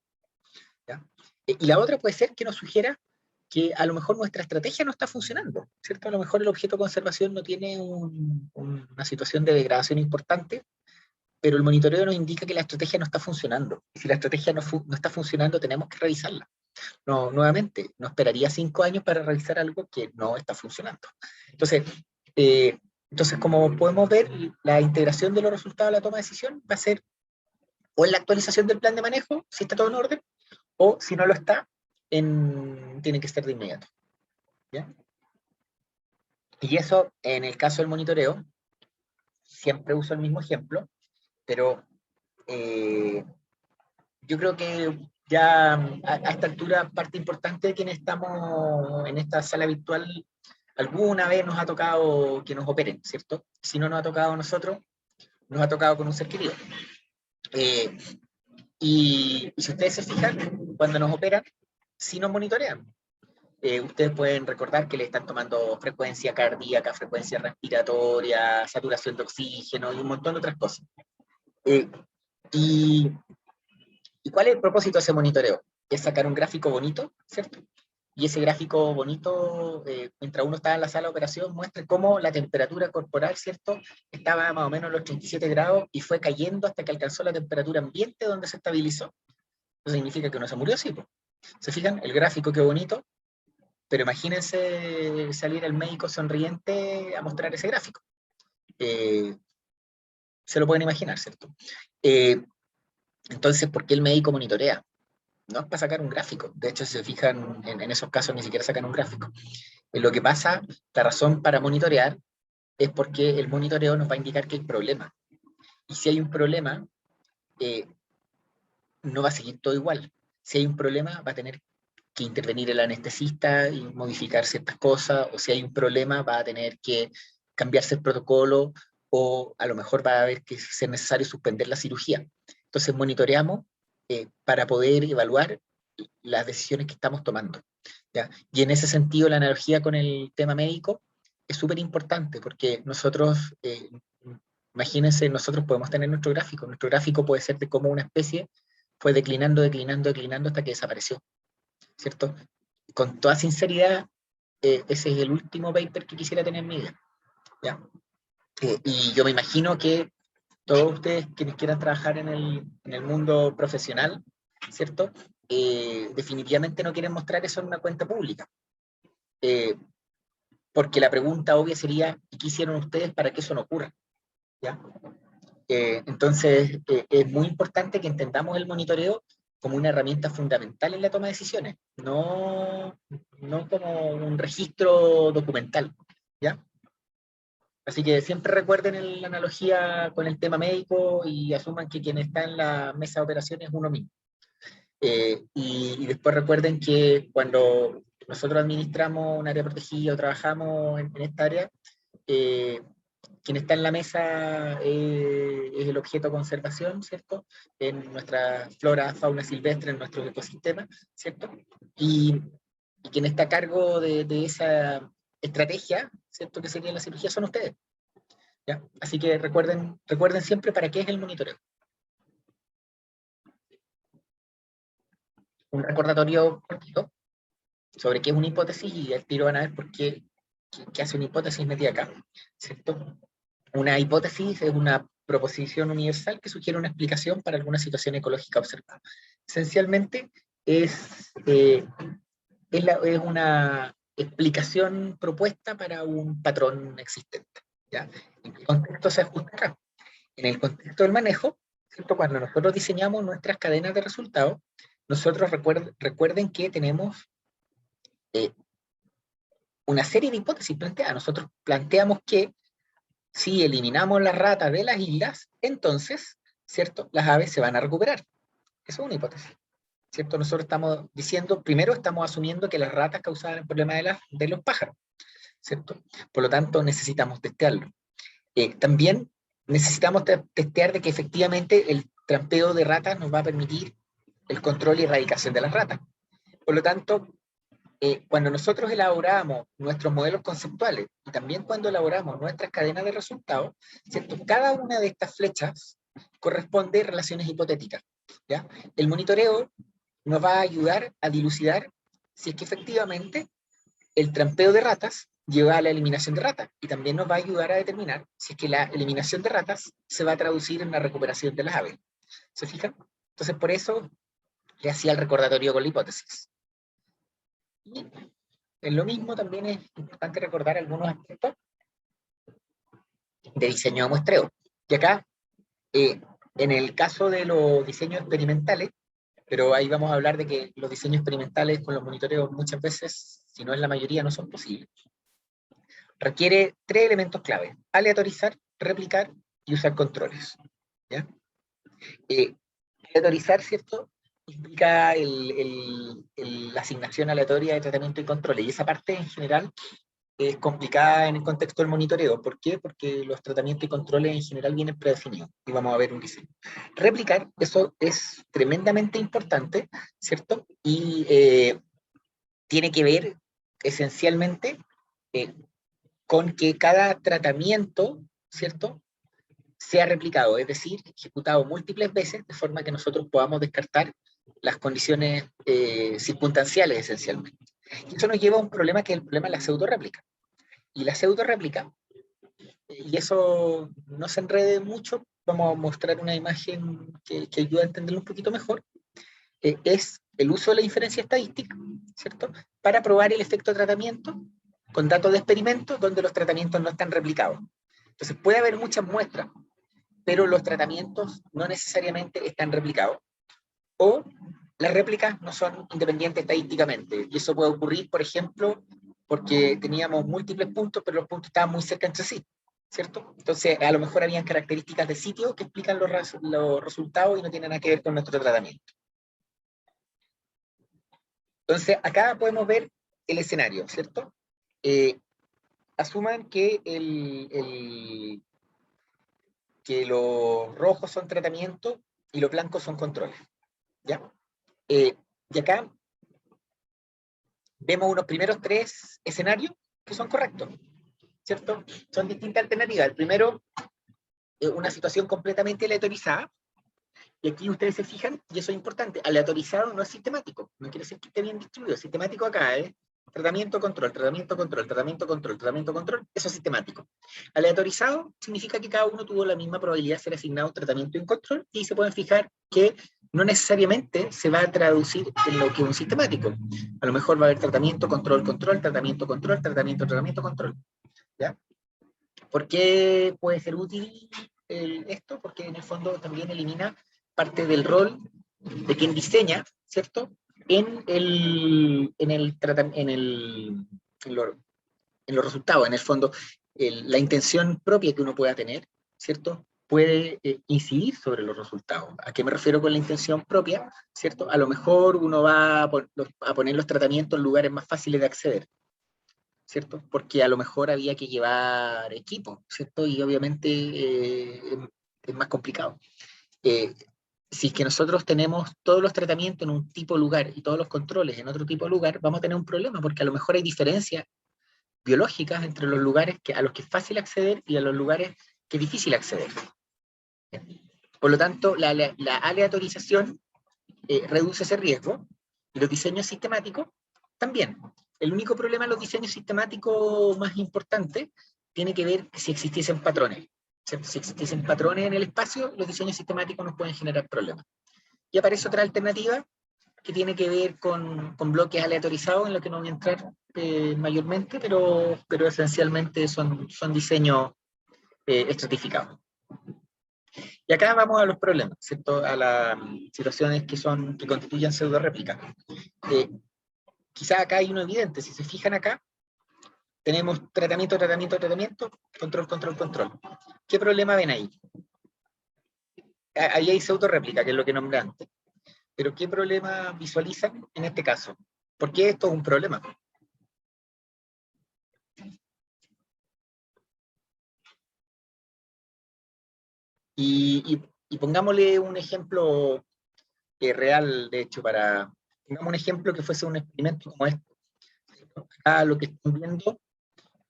¿ya? Y la otra puede ser que nos sugiera que a lo mejor nuestra estrategia no está funcionando, ¿cierto? A lo mejor el objeto de conservación no tiene una situación de degradación importante, pero el monitoreo nos indica que la estrategia no está funcionando. Y si la estrategia no está funcionando, tenemos que revisarla. No, nuevamente, no esperaría 5 años para revisar algo que no está funcionando. Entonces, como podemos ver, la integración de los resultados de la toma de decisión va a ser o en la actualización del plan de manejo, si está todo en orden, o si no lo está, tiene que ser de inmediato, ¿ya? Y eso, en el caso del monitoreo, siempre uso el mismo ejemplo, pero yo creo que ya a esta altura, parte importante de quienes estamos en esta sala virtual, alguna vez nos ha tocado que nos operen, ¿cierto? Si no nos ha tocado a nosotros, nos ha tocado con un ser querido. Y si ustedes se fijan, cuando nos operan, sí nos monitorean. Ustedes pueden recordar que le están tomando frecuencia cardíaca, frecuencia respiratoria, saturación de oxígeno y un montón de otras cosas. ¿Y cuál es el propósito de ese monitoreo? Es sacar un gráfico bonito, ¿cierto? Y ese gráfico bonito, mientras uno está en la sala de operación, muestra cómo la temperatura corporal, ¿cierto? Estaba más o menos a los 37 grados y fue cayendo hasta que alcanzó la temperatura ambiente donde se estabilizó. Eso significa que uno se murió, sí. ¿Se fijan? El gráfico, qué bonito. Pero imagínense salir el médico sonriente a mostrar ese gráfico. Se lo pueden imaginar, ¿cierto? Entonces, ¿por qué el médico monitorea? No es para sacar un gráfico. De hecho, si se fijan, en esos casos ni siquiera sacan un gráfico. Lo que pasa, la razón para monitorear es porque el monitoreo nos va a indicar que hay problema. Y si hay un problema, no va a seguir todo igual. Si hay un problema, va a tener que intervenir el anestesista y modificar ciertas cosas, o si hay un problema, va a tener que cambiarse el protocolo, o a lo mejor va a haber que ser necesario suspender la cirugía. Entonces monitoreamos para poder evaluar las decisiones que estamos tomando, ¿ya? Y en ese sentido la analogía con el tema médico es súper importante, porque nosotros, imagínense, nosotros podemos tener nuestro gráfico puede ser de cómo una especie fue declinando, declinando, declinando hasta que desapareció, ¿cierto? Con toda sinceridad, ese es el último paper que quisiera tener en mi vida, ¿ya? Y yo me imagino que todos ustedes quienes quieran trabajar en el mundo profesional, ¿cierto? Definitivamente no quieren mostrar eso en una cuenta pública. Porque la pregunta obvia sería, ¿y qué hicieron ustedes para que eso no ocurra? ¿Ya? Entonces, es muy importante que entendamos el monitoreo como una herramienta fundamental en la toma de decisiones, no como un registro documental, ¿ya? Así que siempre recuerden la analogía con el tema médico y asuman que quien está en la mesa de operaciones es uno mismo. Y después recuerden que cuando nosotros administramos un área protegida o trabajamos en esta área, quien está en la mesa es el objeto de conservación, ¿cierto? En nuestra flora, fauna silvestre, en nuestro ecosistema, ¿cierto? Y quien está a cargo de esa estrategia, ¿cierto? Que sería la cirugía, son ustedes, ¿ya? Así que recuerden siempre para qué es el monitoreo. Un recordatorio cortito sobre qué es una hipótesis y al tiro van a ver por qué hace una hipótesis metida acá, ¿cierto? Una hipótesis es una proposición universal que sugiere una explicación para alguna situación ecológica observada. Esencialmente es una explicación propuesta para un patrón existente, ¿ya? ¿En qué contexto se ajusta acá? En el contexto del manejo, ¿cierto? Cuando nosotros diseñamos nuestras cadenas de resultados, nosotros recuerden que tenemos una serie de hipótesis planteadas. Nosotros planteamos que si eliminamos las ratas de las islas, entonces, ¿cierto? Las aves se van a recuperar. Eso es una hipótesis, ¿cierto? Nosotros estamos diciendo, primero estamos asumiendo que las ratas causaban el problema de los pájaros, ¿cierto? Por lo tanto, necesitamos testearlo. También necesitamos testear de que efectivamente el trampeo de ratas nos va a permitir el control y erradicación de las ratas. Por lo tanto, cuando nosotros elaboramos nuestros modelos conceptuales y también cuando elaboramos nuestras cadenas de resultados, ¿cierto? Cada una de estas flechas corresponde a relaciones hipotéticas, ¿ya? El monitoreo nos va a ayudar a dilucidar si es que efectivamente el trampeo de ratas lleva a la eliminación de ratas, y también nos va a ayudar a determinar si es que la eliminación de ratas se va a traducir en la recuperación de las aves. ¿Se fijan? Entonces, por eso le hacía el recordatorio con la hipótesis. Y en lo mismo también es importante recordar algunos aspectos de diseño de muestreo. Y acá, en el caso de los diseños experimentales, pero ahí vamos a hablar de que los diseños experimentales con los monitoreos muchas veces, si no es la mayoría, no son posibles. Requiere 3 elementos clave: aleatorizar, replicar y usar controles. ¿Ya? Aleatorizar, ¿cierto? Implica la asignación aleatoria de tratamiento y controles, y esa parte en general es complicada en el contexto del monitoreo. ¿Por qué? Porque los tratamientos y controles en general vienen predefinidos, y vamos a ver un diseño. Replicar, eso es tremendamente importante, ¿cierto? Y tiene que ver esencialmente con que cada tratamiento, ¿cierto?, sea replicado, es decir, ejecutado múltiples veces, de forma que nosotros podamos descartar las condiciones circunstanciales esencialmente. Y eso nos lleva a un problema que es el problema de la pseudo-réplica. Y la pseudo-réplica, y eso no se enrede mucho, vamos a mostrar una imagen que ayuda a entenderlo un poquito mejor, es el uso de la inferencia estadística, ¿cierto?, para probar el efecto de tratamiento con datos de experimento donde los tratamientos no están replicados. Entonces puede haber muchas muestras, pero los tratamientos no necesariamente están replicados, o las réplicas no son independientes estadísticamente, y eso puede ocurrir, por ejemplo, porque teníamos múltiples puntos, pero los puntos estaban muy cerca entre sí, ¿cierto? Entonces, a lo mejor habían características de sitio que explican los resultados y no tienen nada que ver con nuestro tratamiento. Entonces, acá podemos ver el escenario, ¿cierto? Asuman que que los rojos son tratamiento y los blancos son controles, ¿ya? Y acá vemos unos primeros 3 escenarios que son correctos, ¿cierto? Son distintas alternativas. El primero es una situación completamente aleatorizada, y aquí ustedes se fijan, y eso es importante, aleatorizado no es sistemático, no quiere decir que esté bien distribuido. Sistemático acá es tratamiento, control, tratamiento, control, tratamiento, control, tratamiento, control, eso es sistemático. Aleatorizado significa que cada uno tuvo la misma probabilidad de ser asignado un tratamiento y un control, y se pueden fijar que no necesariamente se va a traducir en lo que es un sistemático. A lo mejor va a haber tratamiento, control, control, tratamiento, control, tratamiento, tratamiento, control. ¿Ya? ¿Por qué puede ser útil esto? Porque en el fondo también elimina parte del rol de quien diseña, ¿cierto?, en los resultados. En el fondo, la intención propia que uno pueda tener, ¿cierto?, puede incidir sobre los resultados. ¿A qué me refiero con la intención propia? ¿Cierto? A lo mejor uno va a poner los tratamientos en lugares más fáciles de acceder, ¿cierto? Porque a lo mejor había que llevar equipo, ¿cierto? Y obviamente es más complicado. Si es que nosotros tenemos todos los tratamientos en un tipo de lugar y todos los controles en otro tipo de lugar, vamos a tener un problema, porque a lo mejor hay diferencias biológicas entre los lugares a los que es fácil acceder y a los lugares que es difícil acceder. Por lo tanto, la aleatorización reduce ese riesgo, y los diseños sistemáticos también. El único problema de los diseños sistemáticos más importantes tiene que ver si existiesen patrones. Si existiesen patrones en el espacio, los diseños sistemáticos nos pueden generar problemas. Y aparece otra alternativa que tiene que ver con bloques aleatorizados, en lo que no voy a entrar mayormente, pero esencialmente son diseños estratificados. Y acá vamos a los problemas, ¿cierto? A las situaciones que constituyen pseudo-réplicas. Quizá acá hay uno evidente. Si se fijan acá, tenemos tratamiento, tratamiento, tratamiento, control, control, control. ¿Qué problema ven ahí? Ahí hay pseudo-réplica, que es lo que nombré antes. Pero ¿qué problema visualizan en este caso? ¿Por qué esto es un problema? Y pongámosle un ejemplo real, de hecho, pongamos un ejemplo que fuese un experimento como este. Acá lo que están viendo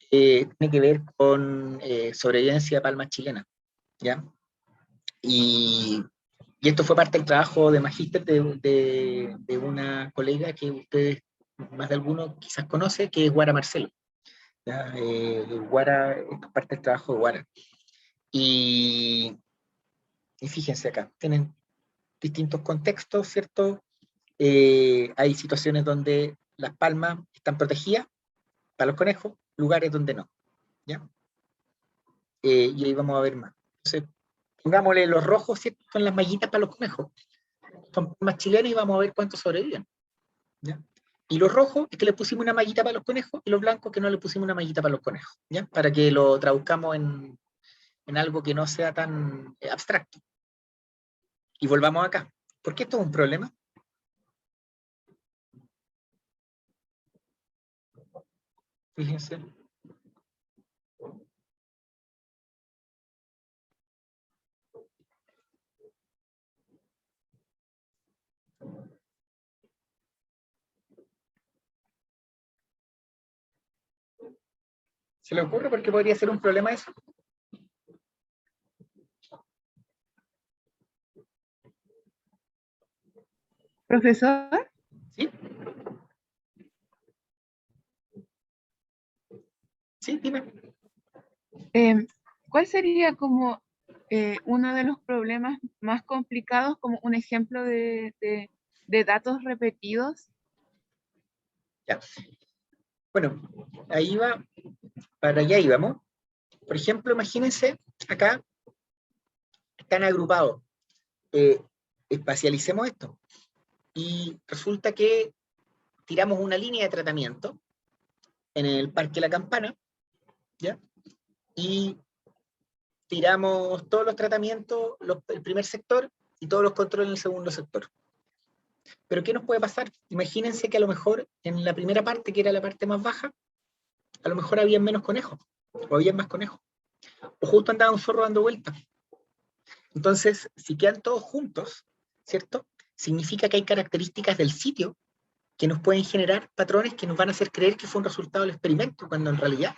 tiene que ver con sobrevivencia de palmas chilenas, ¿ya? Y esto fue parte del trabajo de magíster de una colega que ustedes, más de alguno quizás conoce, que es Guara Marcelo. ¿Ya? Guara, esto es parte del trabajo de Guara. Y fíjense acá, tienen distintos contextos, ¿cierto? Hay situaciones donde las palmas están protegidas para los conejos, lugares donde no, ¿ya? Y ahí vamos a ver más. Entonces, pongámosle los rojos, ¿cierto? Son las mallitas para los conejos. Son palmas chilenas y vamos a ver cuántos sobreviven, ¿ya? Y los rojos es que le pusimos una mallita para los conejos, y los blancos que no le pusimos una mallita para los conejos, ¿ya? Para que lo traduzcamos en en algo que no sea tan abstracto. Y volvamos acá. ¿Por qué esto es un problema? Fíjense. ¿Se le ocurre por qué podría ser un problema eso? Profesor, ¿Sí? Sí, dime. ¿cuál sería como uno de los problemas más complicados, como un ejemplo de datos repetidos? Ya. Bueno, ahí va, para allá íbamos. Por ejemplo, imagínense, acá están agrupados. Espacialicemos esto. Y resulta que tiramos una línea de tratamiento en el Parque La Campana, ¿ya? Y tiramos todos los tratamientos, el primer sector, y todos los controles en el segundo sector. Pero ¿qué nos puede pasar? Imagínense que a lo mejor en la primera parte, que era la parte más baja, a lo mejor había menos conejos, o había más conejos, o justo andaba un zorro dando vueltas. Entonces, si quedan todos juntos, ¿cierto? Significa que hay características del sitio que nos pueden generar patrones que nos van a hacer creer que fue un resultado del experimento, cuando en realidad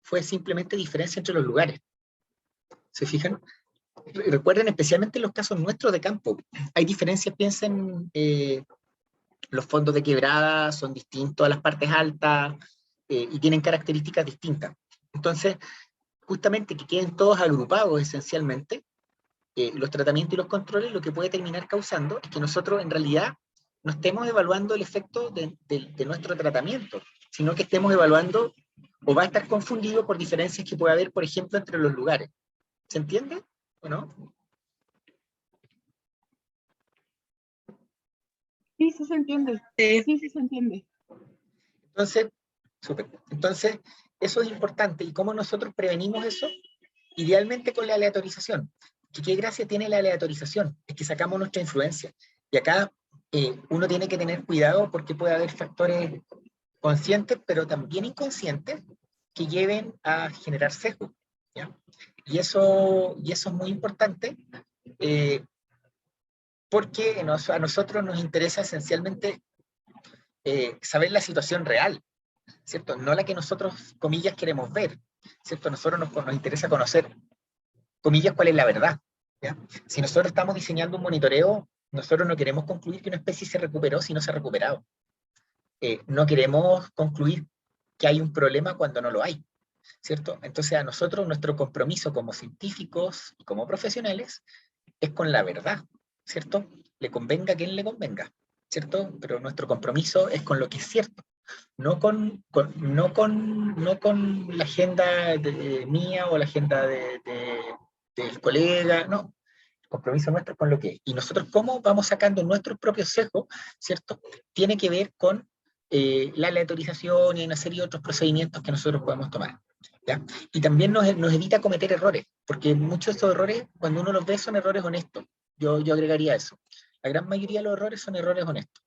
fue simplemente diferencia entre los lugares. ¿Se fijan? Recuerden, especialmente en los casos nuestros de campo, hay diferencias, piensen, los fondos de quebrada son distintos a las partes altas y tienen características distintas. Entonces, justamente que queden todos agrupados esencialmente, los tratamientos y los controles, lo que puede terminar causando es que nosotros en realidad no estemos evaluando el efecto de nuestro tratamiento, sino que estemos evaluando o va a estar confundido por diferencias que puede haber, por ejemplo, entre los lugares. ¿Se entiende o no? Sí, sí se entiende. Sí, sí se entiende. Entonces, súper. Entonces, eso es importante. ¿Y cómo nosotros prevenimos eso? Idealmente con la aleatorización. ¿Qué gracia tiene la aleatorización? Es que sacamos nuestra influencia. Y acá uno tiene que tener cuidado porque puede haber factores conscientes, pero también inconscientes, que lleven a generar sesgo, ¿ya? Y eso es muy importante porque a nosotros nos interesa esencialmente saber la situación real, ¿cierto? No la que nosotros, comillas, queremos ver, ¿cierto? A nosotros nos interesa conocer, comillas, cuál es la verdad, ¿ya? Si nosotros estamos diseñando un monitoreo, nosotros no queremos concluir que una especie se recuperó si no se ha recuperado. No queremos concluir que hay un problema cuando no lo hay, ¿cierto? Entonces a nosotros nuestro compromiso como científicos y como profesionales es con la verdad, ¿cierto? Le convenga a quien le convenga, ¿cierto? Pero nuestro compromiso es con lo que es cierto, no con la agenda mía o la agenda del colega, no. El compromiso nuestro es con lo que es. Y nosotros cómo vamos sacando nuestros propios sesgos, ¿cierto? Tiene que ver con la aleatorización y una serie de otros procedimientos que nosotros podemos tomar, ¿ya? Y también nos evita cometer errores, porque muchos de estos errores, cuando uno los ve, son errores honestos. Yo agregaría eso. La gran mayoría de los errores son errores honestos.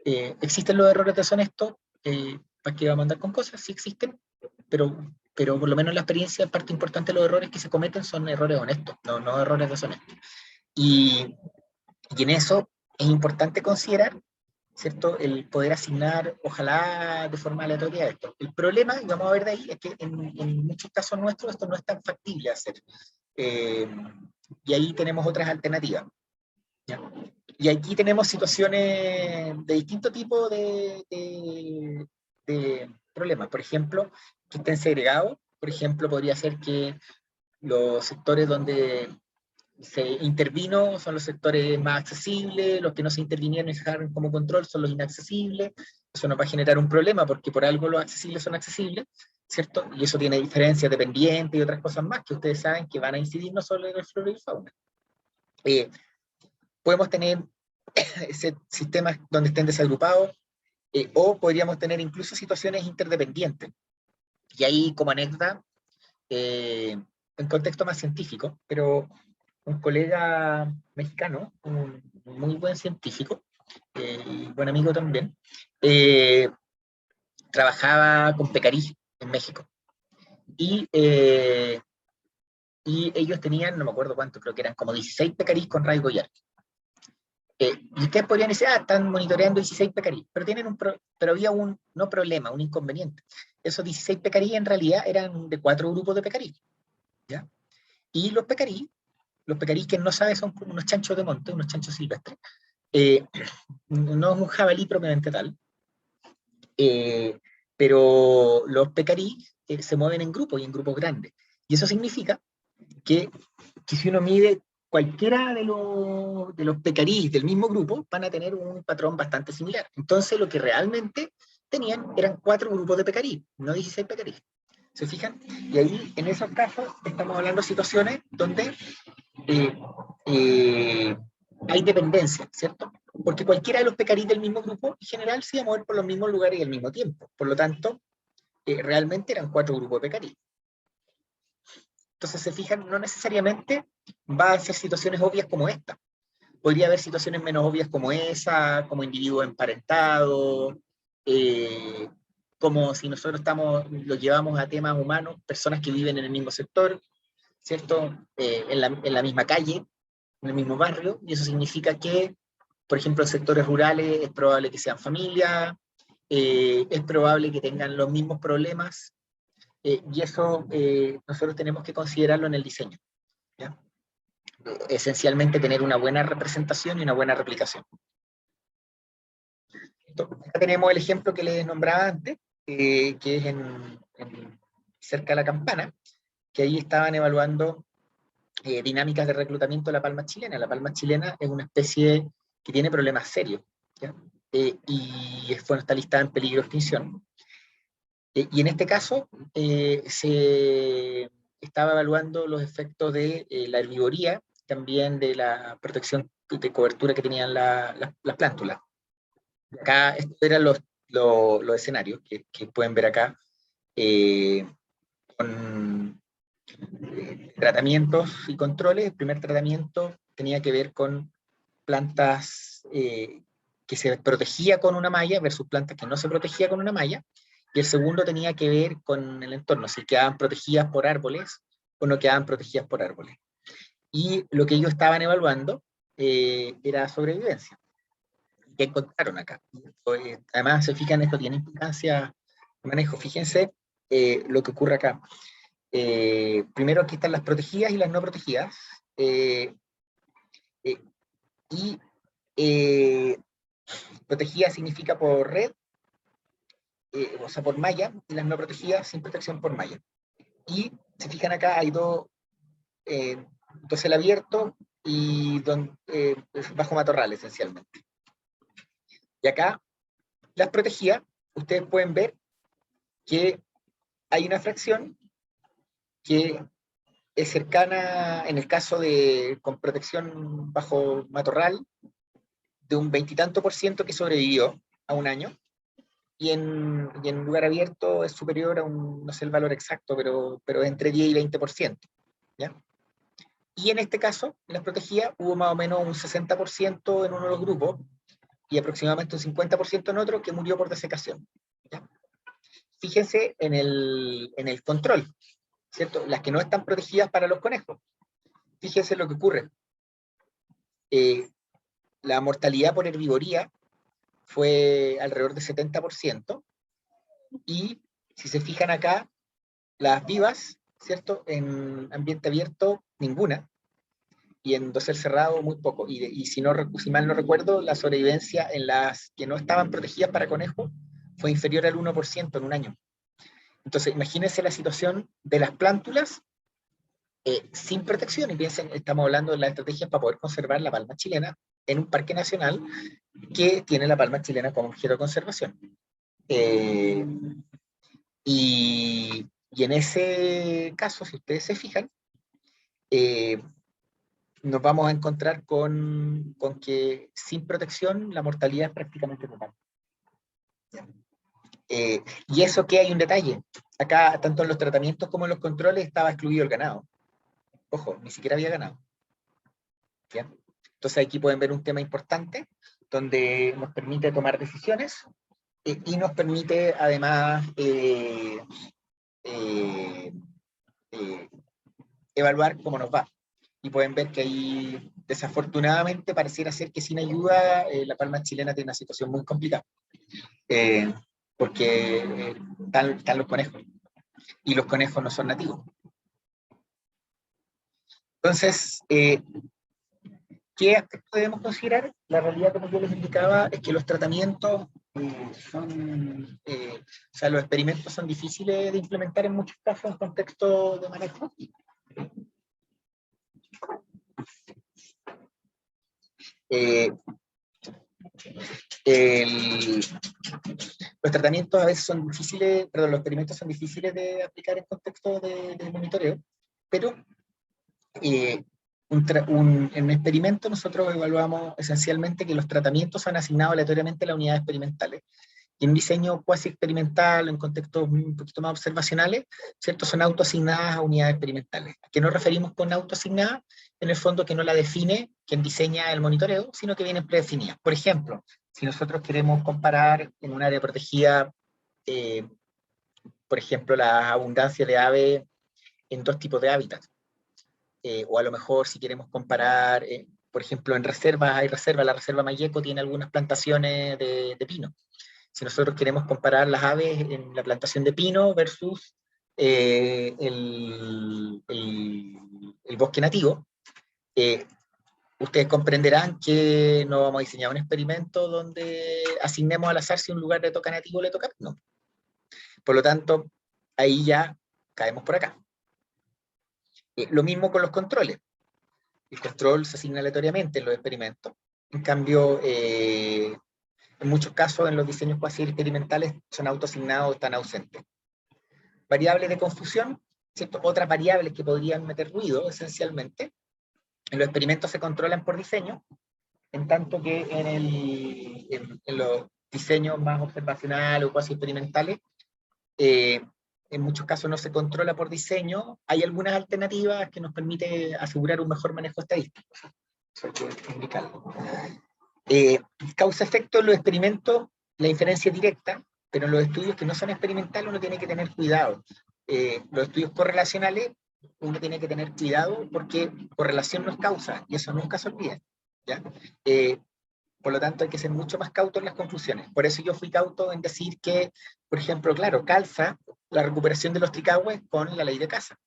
¿Existen los errores deshonestos? ¿Para qué vamos a andar con cosas? Sí existen, pero por lo menos en la experiencia, parte importante de los errores que se cometen son errores honestos, no errores deshonestos. Y en eso es importante considerar, ¿cierto?, el poder asignar, ojalá de forma aleatoria, esto. El problema, y vamos a ver de ahí, es que en muchos casos nuestros esto no es tan factible hacer. Y ahí tenemos otras alternativas, ¿ya? Y aquí tenemos situaciones de distinto tipo de problemas. Por ejemplo, que estén segregados. Por ejemplo, podría ser que los sectores donde se intervino son los sectores más accesibles, los que no se intervinieron y se dejaron como control son los inaccesibles. Eso nos va a generar un problema porque por algo los accesibles son accesibles, ¿cierto? Y eso tiene diferencias dependientes y otras cosas más que ustedes saben que van a incidir no solo en el flora y el fauna. Podemos tener sistemas donde estén desagrupados, o podríamos tener incluso situaciones interdependientes. Y ahí, como anécdota, en contexto más científico, pero un colega mexicano, un muy buen científico, y buen amigo también, trabajaba con pecarí en México. Y ellos tenían, no me acuerdo cuánto, creo que eran como 16 pecarís con radio Goyard. Y ustedes podrían decir, están monitoreando 16 pecarís, pero, pero había un, no problema, un inconveniente. Esos 16 pecarís en realidad eran de 4 grupos de pecarís, ¿ya? Y los pecarís que no sabe son como unos chanchos de monte, unos chanchos silvestres. No es un jabalí propiamente tal, pero los pecarís se mueven en grupos y en grupos grandes. Y eso significa que si uno mide cualquiera de los pecarís del mismo grupo, van a tener un patrón bastante similar. Entonces, lo que realmente tenían eran 4 grupos de pecarís, no 16 pecarís. ¿Se fijan? Y ahí, en esos casos, estamos hablando de situaciones donde hay dependencia, ¿cierto? Porque cualquiera de los pecarís del mismo grupo, en general, se iba a mover por los mismos lugares y al mismo tiempo. Por lo tanto, realmente eran 4 grupos de pecarís. Entonces, se fijan, no necesariamente va a ser situaciones obvias como esta. Podría haber situaciones menos obvias como esa, como individuos emparentados, como si nosotros lo llevamos a temas humanos, personas que viven en el mismo sector, ¿cierto? En la misma calle, en el mismo barrio, y eso significa que, por ejemplo, en sectores rurales es probable que sean familias, es probable que tengan los mismos problemas, y eso nosotros tenemos que considerarlo en el diseño, ¿ya? Esencialmente tener una buena representación y una buena replicación. Acá tenemos el ejemplo que les nombraba antes, que es cerca de la Campana, que ahí estaban evaluando dinámicas de reclutamiento de la palma chilena. La palma chilena es una especie que tiene problemas serios, ¿ya? Y está listada en peligro de extinción. Y en este caso se estaba evaluando los efectos de la herbivoría, también de la protección de cobertura que tenían las plántulas. Acá estos eran los escenarios que pueden ver acá, con tratamientos y controles. El primer tratamiento tenía que ver con plantas que se protegía con una malla versus plantas que no se protegía con una malla, y el segundo tenía que ver con el entorno, si quedaban protegidas por árboles o no quedaban protegidas por árboles. Y lo que ellos estaban evaluando era sobrevivencia. ¿Qué encontraron acá? Además, se fijan, esto tiene implicancia de manejo. Fíjense lo que ocurre acá. Primero, aquí están las protegidas y las no protegidas. Protegida significa por red, o sea, por malla, y las no protegidas sin protección por malla. Y se fijan acá, hay dos el abierto y bajo matorral, esencialmente. Y acá, las protegidas, ustedes pueden ver que hay una fracción que es cercana, en el caso con protección bajo matorral, de un 20 y tanto % que sobrevivió a un año, y en lugar abierto es superior a no sé el valor exacto, pero entre 10 y 20%, ¿ya? Y en este caso, en las protegidas, hubo más o menos un 60% en uno de los grupos, y aproximadamente un 50% en otro que murió por desecación, ¿ya? Fíjense en el control, ¿cierto? Las que no están protegidas para los conejos. Fíjense lo que ocurre. La mortalidad por herbivoría fue alrededor de 70%, y si se fijan acá, las vivas, ¿cierto? En ambiente abierto, ninguna, y en dosel cerrado, muy poco. Y si mal no recuerdo, la sobrevivencia en las que no estaban protegidas para conejos fue inferior al 1% en un año. Entonces, imagínense la situación de las plántulas sin protección, y piensen, estamos hablando de las estrategias para poder conservar la palma chilena en un parque nacional que tiene la palma chilena como objeto de conservación. Y en ese caso, si ustedes se fijan, nos vamos a encontrar con que sin protección la mortalidad es prácticamente total. Y eso que hay un detalle. Acá, tanto en los tratamientos como en los controles, estaba excluido el ganado. Ojo, ni siquiera había ganado. ¿Ya? Entonces aquí pueden ver un tema importante, donde nos permite tomar decisiones y nos permite además evaluar cómo nos va. Y pueden ver que ahí, desafortunadamente, pareciera ser que sin ayuda, la palma chilena tiene una situación muy complicada. Porque están los conejos. Y los conejos no son nativos. Entonces, ¿qué aspectos debemos considerar? La realidad, como yo les indicaba, es que los tratamientos o sea, los experimentos son difíciles de implementar en muchos casos en contexto de manejo. Los tratamientos a veces son difíciles, perdón, los experimentos son difíciles de aplicar en contexto de monitoreo, pero en un experimento nosotros evaluamos esencialmente que los tratamientos son asignados aleatoriamente a las unidades experimentales. Y en un diseño cuasi experimental, en contextos un poquito más observacionales, ¿cierto? Son autoasignadas a unidades experimentales. ¿A qué nos referimos con autoasignada? En el fondo que no la define quien diseña el monitoreo, sino que vienen predefinidas. Por ejemplo, si nosotros queremos comparar en un área protegida, por ejemplo, la abundancia de aves en dos tipos de hábitats, o a lo mejor si queremos comparar, por ejemplo, en reservas, hay reservas, la reserva Mayeco tiene algunas plantaciones de pino. Si nosotros queremos comparar las aves en la plantación de pino versus el bosque nativo, ustedes comprenderán que no vamos a diseñar un experimento donde asignemos al azar si un lugar le toca nativo o le toca pino. Por lo tanto, ahí ya caemos por acá. Lo mismo con los controles. El control se asigna aleatoriamente en los experimentos. En cambio, en muchos casos, en los diseños cuasi experimentales, son autoasignados o están ausentes. Variables de confusión, ¿cierto? Otras variables que podrían meter ruido, esencialmente. En los experimentos se controlan por diseño, en tanto que en los diseños más observacionales o cuasi experimentales, en muchos casos no se controla por diseño. Hay algunas alternativas que nos permiten asegurar un mejor manejo estadístico. Eso hay que indicarlo. Causa-efecto en los experimentos, la inferencia es directa, pero en los estudios que no son experimentales uno tiene que tener cuidado. Los estudios correlacionales, uno tiene que tener cuidado porque correlación no es causa, y eso nunca se olvida, ¿ya? Por lo tanto, hay que ser mucho más cauto en las conclusiones. Por eso yo fui cauto en decir que, por ejemplo, claro, calza la recuperación de los tricahues con la ley de caza.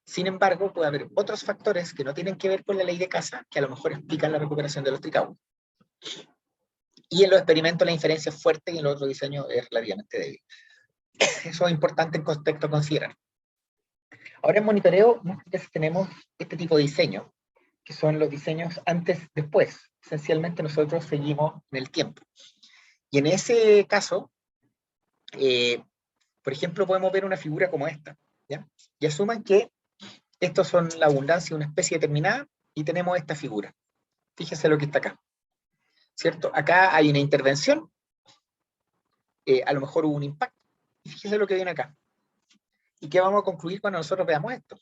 Sin embargo, puede haber otros factores que no tienen que ver con la ley de caza que a lo mejor explican la recuperación de los tricahues. Y en los experimentos la inferencia es fuerte y en los otros diseños es relativamente débil. Eso es importante en contexto a considerar. Ahora en monitoreo muchas veces tenemos este tipo de diseño, que son los diseños antes-después. Esencialmente nosotros seguimos en el tiempo. Y en ese caso, por ejemplo, podemos ver una figura como esta, ¿ya? Y asuman que estos son la abundancia de una especie determinada y tenemos esta figura. Fíjense lo que está acá, ¿cierto? Acá hay una intervención, a lo mejor hubo un impacto. Y fíjense lo que viene acá. ¿Y qué vamos a concluir cuando nosotros veamos esto?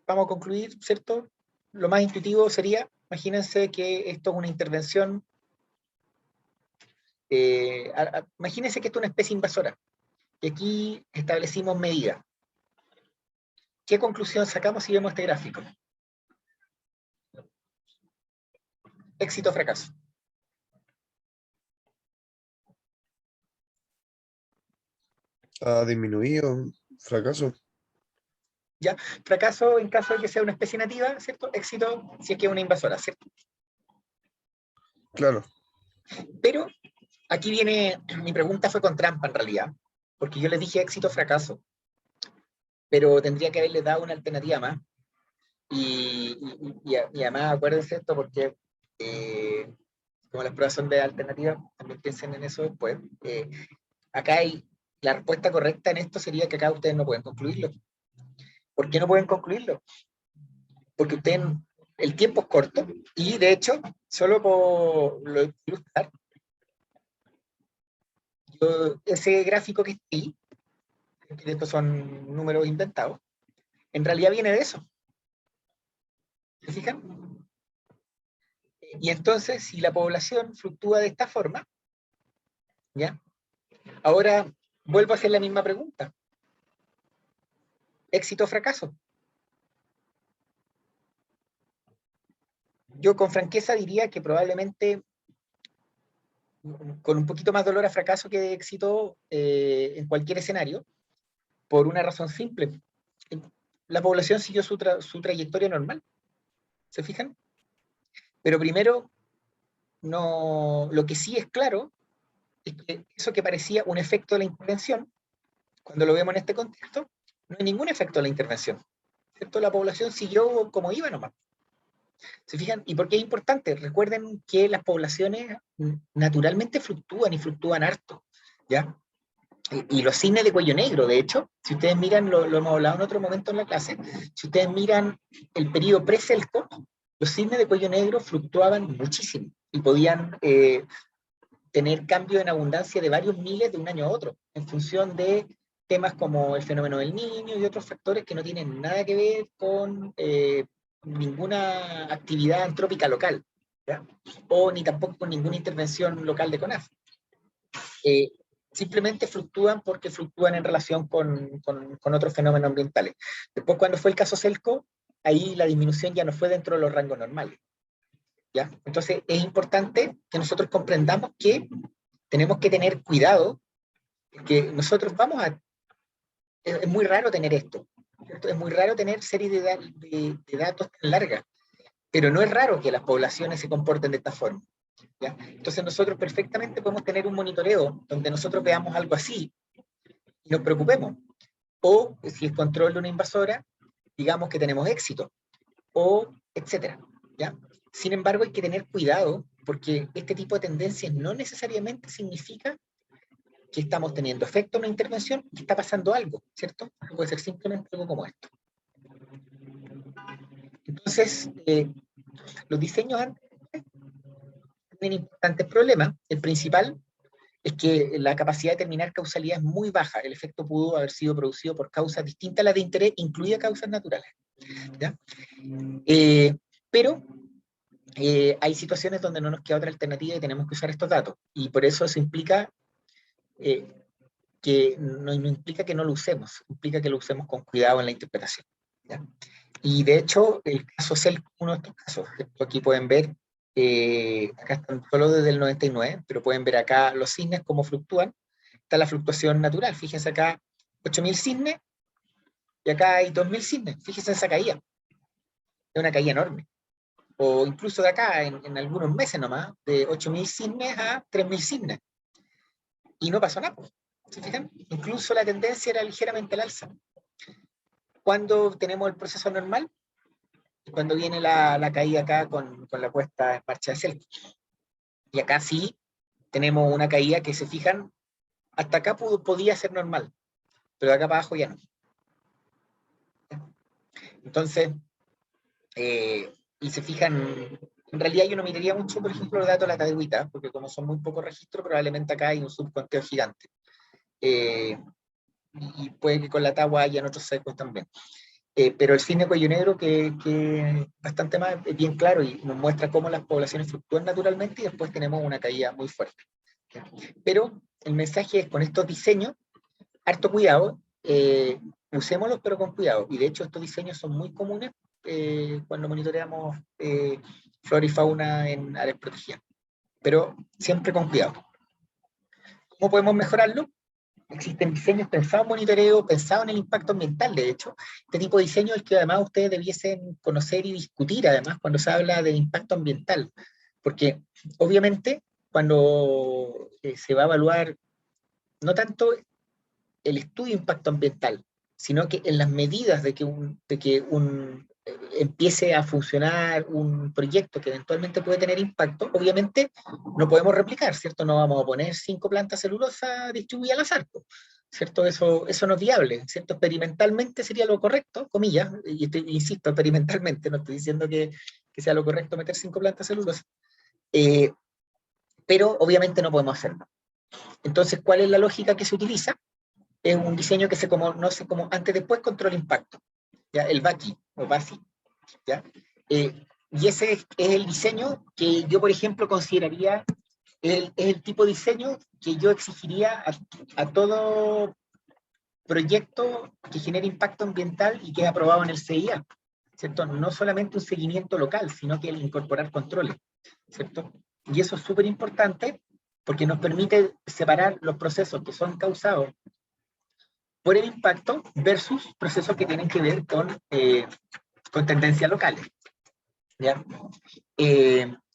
Vamos a concluir, ¿cierto? Lo más intuitivo sería, imagínense que esto es una intervención, imagínense que esto es una especie invasora, y aquí establecimos medidas. ¿Qué conclusión sacamos si vemos este gráfico? Éxito o fracaso. Ha disminuido, fracaso. ¿Ya? Fracaso en caso de que sea una especie nativa, ¿cierto? Éxito si es que es una invasora, ¿cierto? Claro. Pero aquí viene, mi pregunta fue con trampa en realidad, porque yo les dije éxito o fracaso, pero tendría que haberles dado una alternativa más. Y además acuérdense esto porque como las pruebas son de alternativa, también piensen en eso después. Acá hay, la respuesta correcta en esto sería que acá ustedes no pueden concluirlo. ¿Por qué no pueden concluirlo? Porque ustedes, el tiempo es corto y de hecho, solo por lo ilustrar, ese gráfico que está ahí, que estos son números inventados, en realidad viene de eso. ¿Se fijan? Y entonces, si la población fluctúa de esta forma, ¿ya? Ahora vuelvo a hacer la misma pregunta. ¿Éxito o fracaso? Yo con franqueza diría que probablemente con un poquito más dolor a fracaso que de éxito en cualquier escenario, por una razón simple. La población siguió su trayectoria normal. ¿Se fijan? Pero primero, no, lo que sí es claro es que eso que parecía un efecto de la intervención, cuando lo vemos en este contexto, no hay ningún efecto de la intervención. ¿Cierto? La población siguió como iba nomás. ¿Se fijan? ¿Y por qué es importante? Recuerden que las poblaciones naturalmente fluctúan y fluctúan harto, ¿ya? Y los cisnes de cuello negro, de hecho, si ustedes miran, lo hemos hablado en otro momento en la clase, si ustedes miran el periodo pre-Celco, los cisnes de cuello negro fluctuaban muchísimo y podían tener cambio en abundancia de varios miles de un año a otro, en función de temas como el fenómeno del Niño y otros factores que no tienen nada que ver con ninguna actividad antrópica local, ¿ya? O ni tampoco con ninguna intervención local de CONAF. Simplemente fluctúan porque fluctúan en relación con otros fenómenos ambientales. Después, cuando fue el caso Celco, ahí la disminución ya no fue dentro de los rangos normales, ¿ya? Entonces, es importante que nosotros comprendamos que tenemos que tener cuidado, porque nosotros vamos a... Es muy raro tener esto, ¿cierto? Es muy raro tener series de datos tan largas, pero no es raro que las poblaciones se comporten de esta forma, ¿ya? Entonces nosotros perfectamente podemos tener un monitoreo donde nosotros veamos algo así y nos preocupemos. O si es control de una invasora, digamos que tenemos éxito, o etcétera, ¿ya? Sin embargo, hay que tener cuidado porque este tipo de tendencias no necesariamente significa que estamos teniendo efecto en una intervención, que está pasando algo, ¿cierto? Puede ser simplemente algo como esto. Entonces, los diseños tienen importantes problemas. El principal es que la capacidad de determinar causalidad es muy baja. El efecto pudo haber sido producido por causas distintas a las de interés, incluidas causas naturales, ¿ya? Pero hay situaciones donde no nos queda otra alternativa y tenemos que usar estos datos. Y por eso implica que no implica que no lo usemos, implica que lo usemos con cuidado en la interpretación, ¿ya? Y de hecho, el caso Celco, uno de estos casos, aquí pueden ver, acá están solo desde el 99, pero pueden ver acá los cisnes, cómo fluctúan. Está la fluctuación natural, fíjense acá, 8.000 cisnes, y acá hay 2.000 cisnes, fíjense esa caída, es una caída enorme. O incluso de acá, en algunos meses nomás, de 8.000 cisnes a 3.000 cisnes. Y no pasó nada, ¿se fijan? Incluso la tendencia era ligeramente al alza. Cuando tenemos el proceso normal, cuando viene la caída acá con la puesta en marcha de Celco. Y acá sí tenemos una caída que, se fijan, hasta acá podía ser normal, pero de acá para abajo ya no. Entonces, y se fijan, en realidad yo no miraría mucho, por ejemplo, los datos de la Tadeuita, porque como son muy pocos registros, probablemente acá hay un subconteo gigante. Y puede que con la Tagua hayan otros sesgos también. Pero el cisne cuello negro, que es bastante más bien claro y nos muestra cómo las poblaciones fluctúan naturalmente y después tenemos una caída muy fuerte. Pero el mensaje es, con estos diseños, harto cuidado, usémoslos pero con cuidado. Y de hecho estos diseños son muy comunes cuando monitoreamos flora y fauna en áreas protegidas. Pero siempre con cuidado. ¿Cómo podemos mejorarlo? Existen diseños pensados en monitoreo, pensados en el impacto ambiental, de hecho. Este tipo de diseño es el que además ustedes debiesen conocer y discutir, además, cuando se habla de impacto ambiental. Porque, obviamente, cuando se va a evaluar no tanto el estudio de impacto ambiental, sino que en las medidas de que empiece a funcionar un proyecto que eventualmente puede tener impacto, obviamente no podemos replicar, ¿cierto? No vamos a poner 5 plantas celulosas distribuidas al azar, ¿cierto? Eso no es viable, ¿cierto? Experimentalmente sería lo correcto, comillas, y insisto, experimentalmente, no estoy diciendo que sea lo correcto meter 5 plantas celulosas, pero obviamente no podemos hacerlo. Entonces, ¿cuál es la lógica que se utiliza? Es un diseño que se conoce como antes-después control impacto, ¿ya? El BACI, o BACI, ¿ya? Y ese es el diseño que yo, por ejemplo, consideraría es el tipo de diseño que yo exigiría a todo proyecto que genere impacto ambiental y que es aprobado en el CIA, ¿cierto? No solamente un seguimiento local, sino que el incorporar controles, ¿cierto? Y eso es súper importante porque nos permite separar los procesos que son causados por el impacto versus procesos que tienen que ver con tendencias locales, ¿ya?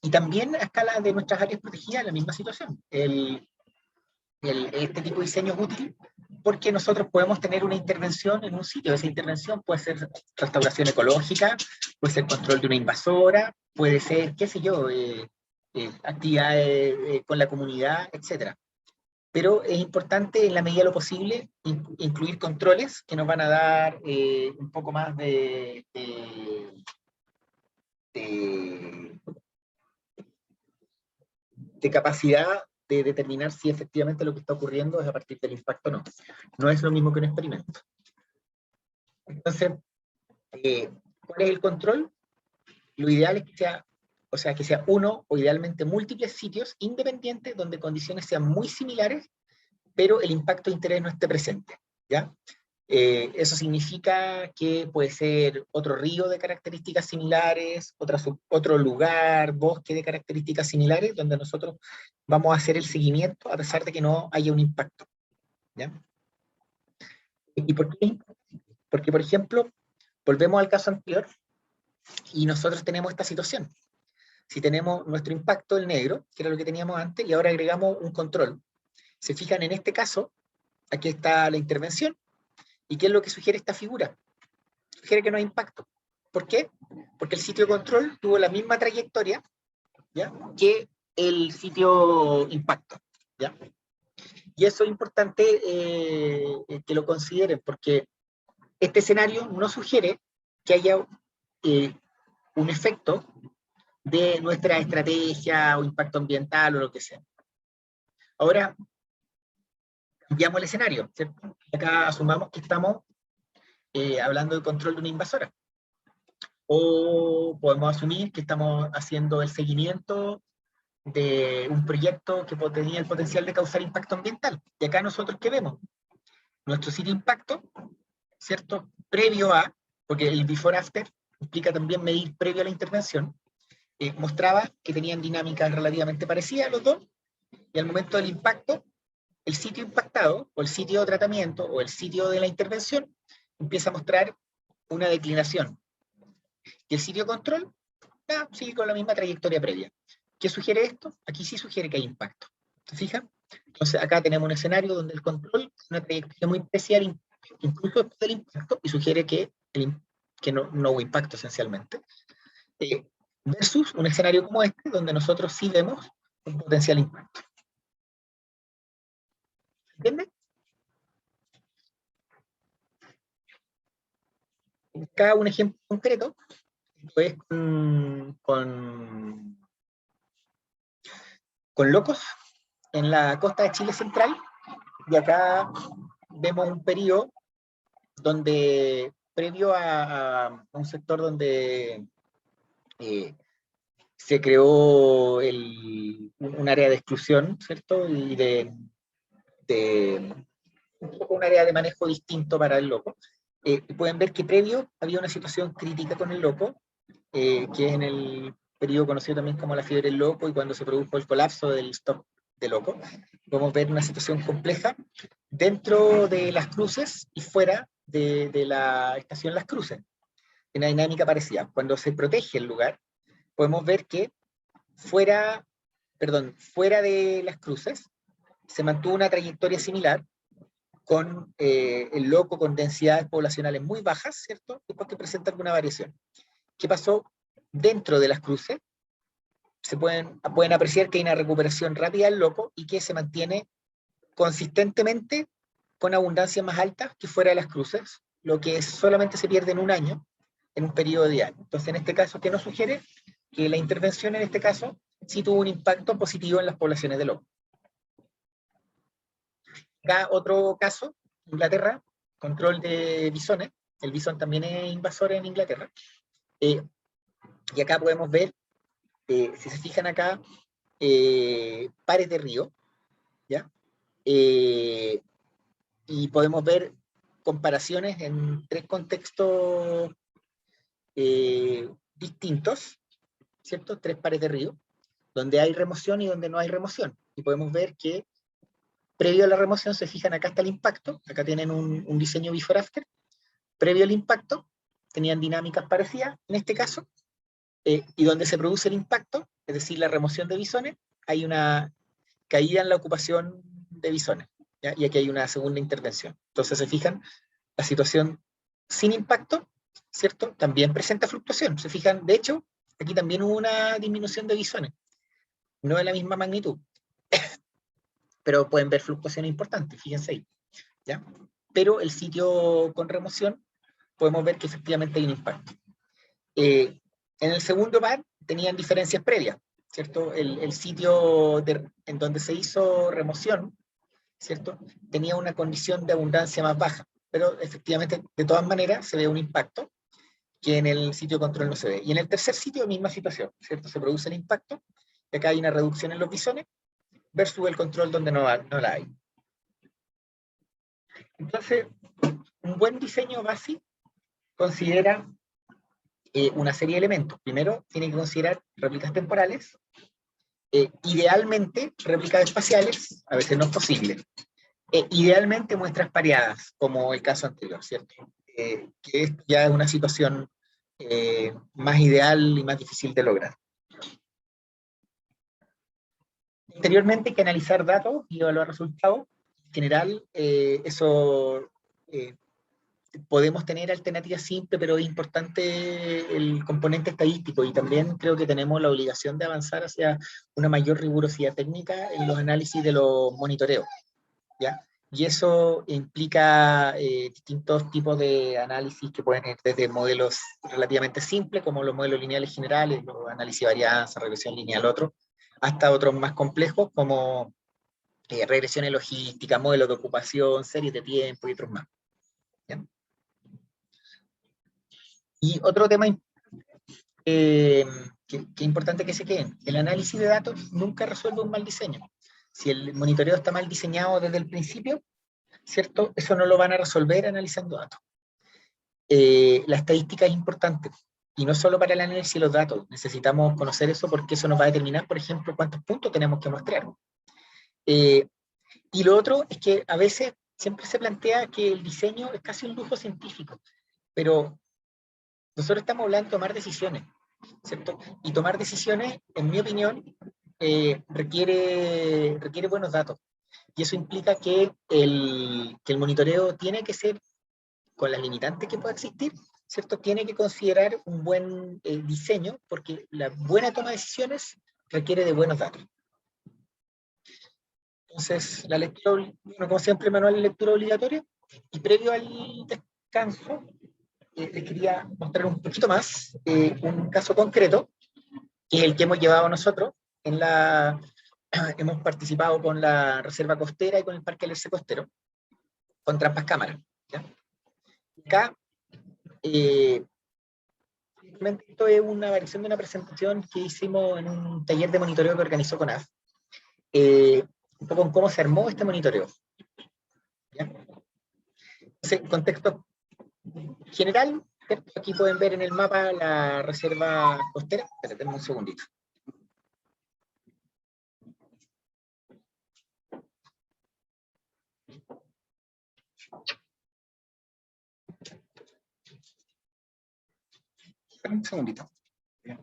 Y también a escala de nuestras áreas protegidas, la misma situación. Este tipo de diseño es útil porque nosotros podemos tener una intervención en un sitio. Esa intervención puede ser restauración ecológica, puede ser control de una invasora, puede ser, qué sé yo, actividades con la comunidad, etc. Pero es importante, en la medida de lo posible, incluir controles que nos van a dar un poco más de capacidad de determinar si efectivamente lo que está ocurriendo es a partir del impacto o no. No es lo mismo que un experimento. Entonces, ¿cuál es el control? Lo ideal es que sea, o sea, que sea uno o idealmente múltiples sitios independientes donde condiciones sean muy similares, pero el impacto de interés no esté presente, ¿ya? Eso significa que puede ser otro río de características similares, otro lugar, bosque de características similares, donde nosotros vamos a hacer el seguimiento a pesar de que no haya un impacto, ¿ya? ¿Y por qué? Porque, por ejemplo, volvemos al caso anterior y nosotros tenemos esta situación. Si tenemos nuestro impacto, el negro, que era lo que teníamos antes, y ahora agregamos un control. Se fijan en este caso, aquí está la intervención, ¿y qué es lo que sugiere esta figura? Sugiere que no hay impacto. ¿Por qué? Porque el sitio control tuvo la misma trayectoria, ¿ya?, que el sitio impacto, ¿ya? Y eso es importante que lo consideren, porque este escenario no sugiere que haya un efecto de nuestra estrategia o impacto ambiental o lo que sea. Ahora, cambiamos el escenario, ¿cierto? Acá asumamos que estamos hablando de control de una invasora. O podemos asumir que estamos haciendo el seguimiento de un proyecto que tenía el potencial de causar impacto ambiental. Y acá nosotros, ¿qué vemos? Nuestro sitio impacto, ¿cierto? Previo a, porque el before after implica también medir previo a la intervención, mostraba que tenían dinámicas relativamente parecidas los dos, y al momento del impacto, el sitio impactado, o el sitio de tratamiento, o el sitio de la intervención, empieza a mostrar una declinación. Y el sitio control sigue con la misma trayectoria previa. ¿Qué sugiere esto? Aquí sí sugiere que hay impacto. ¿Se fijan? Entonces acá tenemos un escenario donde el control es una trayectoria muy especial, incluso después del impacto, y sugiere que no hubo impacto esencialmente. Versus un escenario como este, donde nosotros sí vemos un potencial impacto. ¿Entienden? Acá un ejemplo concreto, esto es con locos en la costa de Chile central, y acá vemos un periodo donde, previo a un sector donde se creó un área de exclusión, ¿cierto? Y un área de manejo distinto para el loco. Pueden ver que previo había una situación crítica con el loco, que es en el periodo conocido también como la fiebre del loco, y cuando se produjo el colapso del stock de loco. Podemos ver una situación compleja dentro de Las Cruces y fuera de la estación Las Cruces. Una dinámica parecida. Cuando se protege el lugar, podemos ver que fuera de Las Cruces se mantuvo una trayectoria similar, con el loco con densidades poblacionales muy bajas, ¿cierto? Después que presenta alguna variación. ¿Qué pasó dentro de Las Cruces? Pueden apreciar que hay una recuperación rápida del loco y que se mantiene consistentemente con abundancias más altas que fuera de Las Cruces, lo que solamente se pierde en un año, en un periodo de año. Entonces, en este caso, ¿qué nos sugiere? Que la intervención en este caso sí tuvo un impacto positivo en las poblaciones de lobo. Acá otro caso, Inglaterra, control de bisones. El bisón también es invasor en Inglaterra. Y acá podemos ver, si se fijan acá, pares de río, ¿ya? Y podemos ver comparaciones en 3 contextos distintos, ¿cierto? 3 pares de río, donde hay remoción y donde no hay remoción. Y podemos ver que previo a la remoción, se fijan, acá está el impacto, acá tienen un diseño before after, previo al impacto, tenían dinámicas parecidas, en este caso, y donde se produce el impacto, es decir, la remoción de bisones, hay una caída en la ocupación de bisones, ¿ya? Y aquí hay una segunda intervención. Entonces, se fijan, la situación sin impacto, ¿cierto? También presenta fluctuación. Se fijan, de hecho, aquí también hubo una disminución de bisones, no de la misma magnitud, pero pueden ver fluctuaciones importantes, fíjense ahí, ¿ya? Pero el sitio con remoción, podemos ver que efectivamente hay un impacto. En el segundo par, tenían diferencias previas, ¿cierto? El sitio en donde se hizo remoción, ¿cierto? Tenía una condición de abundancia más baja, pero efectivamente, de todas maneras, se ve un impacto que en el sitio de control no se ve. Y en el tercer sitio, misma situación, ¿cierto? Se produce el impacto, y acá hay una reducción en los bisones, versus el control donde no la hay. Entonces, un buen diseño básico considera una serie de elementos. Primero, tiene que considerar réplicas temporales, idealmente réplicas espaciales, a veces no es posible. Idealmente muestras pareadas, como el caso anterior, ¿cierto? Que esto ya es una situación más ideal y más difícil de lograr. Posteriormente hay que analizar datos y evaluar resultados. En general, eso podemos tener alternativas simples, pero es importante el componente estadístico, y también creo que tenemos la obligación de avanzar hacia una mayor rigurosidad técnica en los análisis de los monitoreos, ¿ya? Y eso implica distintos tipos de análisis que pueden ir desde modelos relativamente simples, como los modelos lineales generales, los análisis de varianza, regresión lineal, hasta otros más complejos, como regresiones logísticas, modelos de ocupación, series de tiempo y otros más, ¿ya? Y otro tema que es importante que se queden: el análisis de datos nunca resuelve un mal diseño. Si el monitoreo está mal diseñado desde el principio, ¿cierto? Eso no lo van a resolver analizando datos. La estadística es importante, y no solo para el análisis de los datos. Necesitamos conocer eso, porque eso nos va a determinar, por ejemplo, cuántos puntos tenemos que mostrar. Y lo otro es que a veces siempre se plantea que el diseño es casi un lujo científico, pero nosotros estamos hablando de tomar decisiones, ¿cierto? Y tomar decisiones, en mi opinión, requiere buenos datos. Y eso implica que el monitoreo tiene que ser, con las limitantes que pueda existir, ¿cierto? Tiene que considerar un buen diseño, porque la buena toma de decisiones requiere de buenos datos. Entonces, la lectura, bueno, como siempre, manual de lectura obligatoria. Y previo al descanso, les quería mostrar un poquito más un caso concreto, que es el que hemos llevado nosotros. Hemos participado con la Reserva Costera y con el Parque Alerce Costero, con trampas cámaras, ¿ya? Acá, esto es una variación de una presentación que hicimos en un taller de monitoreo que organizó CONAF, un poco en cómo se armó este monitoreo, ¿ya? Entonces, en contexto general, ¿cierto? Aquí pueden ver en el mapa la reserva costera. Espérate un segundito. Un segundito. Ya.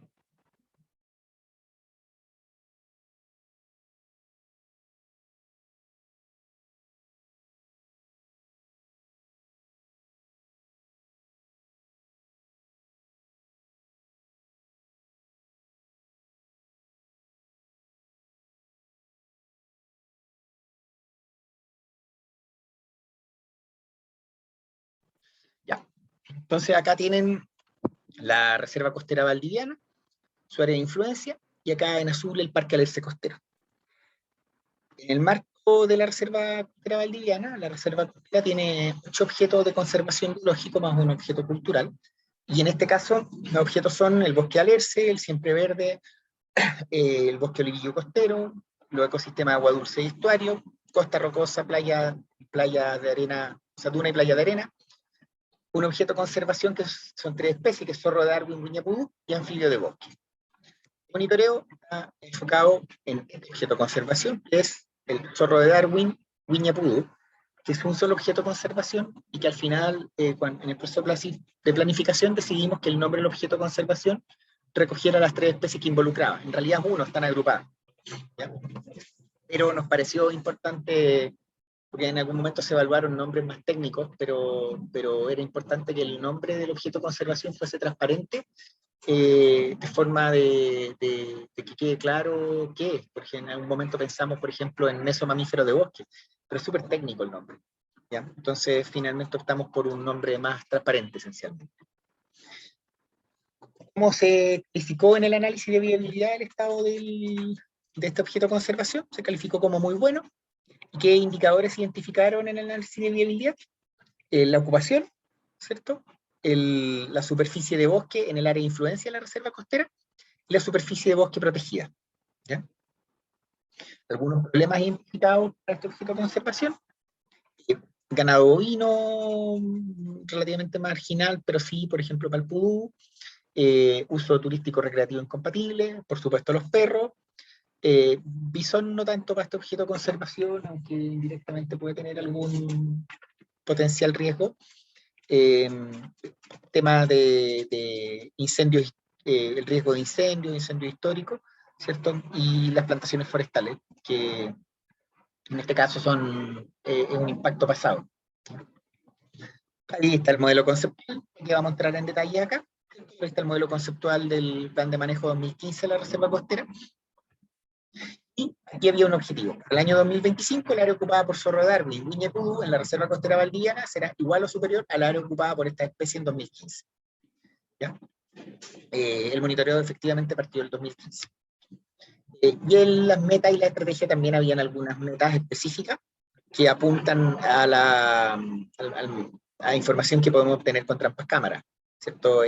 Entonces acá tienen la Reserva Costera Valdiviana, su área de influencia, y acá en azul el Parque Alerce Costero. En el marco de la Reserva Costera Valdiviana. La Reserva Costera tiene 8 objetos de conservación biológico más un objeto cultural. Y en este caso, los objetos son el bosque alerce, el siempre verde, el bosque olivillo costero, los ecosistemas de agua dulce y estuario, costa rocosa, playa de arena, o sea, duna y playa de arena. Un objeto de conservación que son 3 especies, que es zorro de Darwin, viña pudú y anfibio de bosque. El monitoreo está enfocado en este objeto de conservación, que es el zorro de Darwin, viña pudú, que es un solo objeto de conservación y que al final, en el proceso de planificación, decidimos que el nombre del objeto de conservación recogiera las 3 especies que involucraba. En realidad uno, están agrupadas, ¿ya? Pero nos pareció importante, porque en algún momento se evaluaron nombres más técnicos, pero era importante que el nombre del objeto de conservación fuese transparente, de forma de que quede claro qué es, porque en algún momento pensamos, por ejemplo, en mesomamífero de bosque, pero es súper técnico el nombre, ¿ya? Entonces finalmente optamos por un nombre más transparente, esencialmente. ¿Cómo se calificó en el análisis de viabilidad el estado de este objeto de conservación? Se calificó como muy bueno. ¿Y qué indicadores se identificaron en el análisis de viabilidad? La ocupación, ¿cierto? La superficie de bosque en el área de influencia de la reserva costera y la superficie de bosque protegida, ¿ya? Algunos problemas identificados para este objeto de conservación: ganado bovino relativamente marginal, pero sí, por ejemplo, para el pudú, uso turístico recreativo incompatible, por supuesto los perros, bisón no tanto para este objeto de conservación, aunque indirectamente puede tener algún potencial riesgo. Tema de incendios, el riesgo de incendio histórico, ¿cierto? Y las plantaciones forestales, que en este caso son un impacto pasado. Ahí está el modelo conceptual, que vamos a entrar en detalle acá. Ahí está el modelo conceptual del Plan de Manejo 2015 de la Reserva Costera. Y aquí había un objetivo. Para el año 2025, el área ocupada por zorro de Darwin y viña pudú en la Reserva Costera Valdiviana será igual o superior al área ocupada por esta especie en 2015. ¿Ya? El monitoreo efectivamente partió del 2015. Y en las metas y la estrategia también habían algunas metas específicas que apuntan a la información que podemos obtener con trampas cámara, ¿cierto?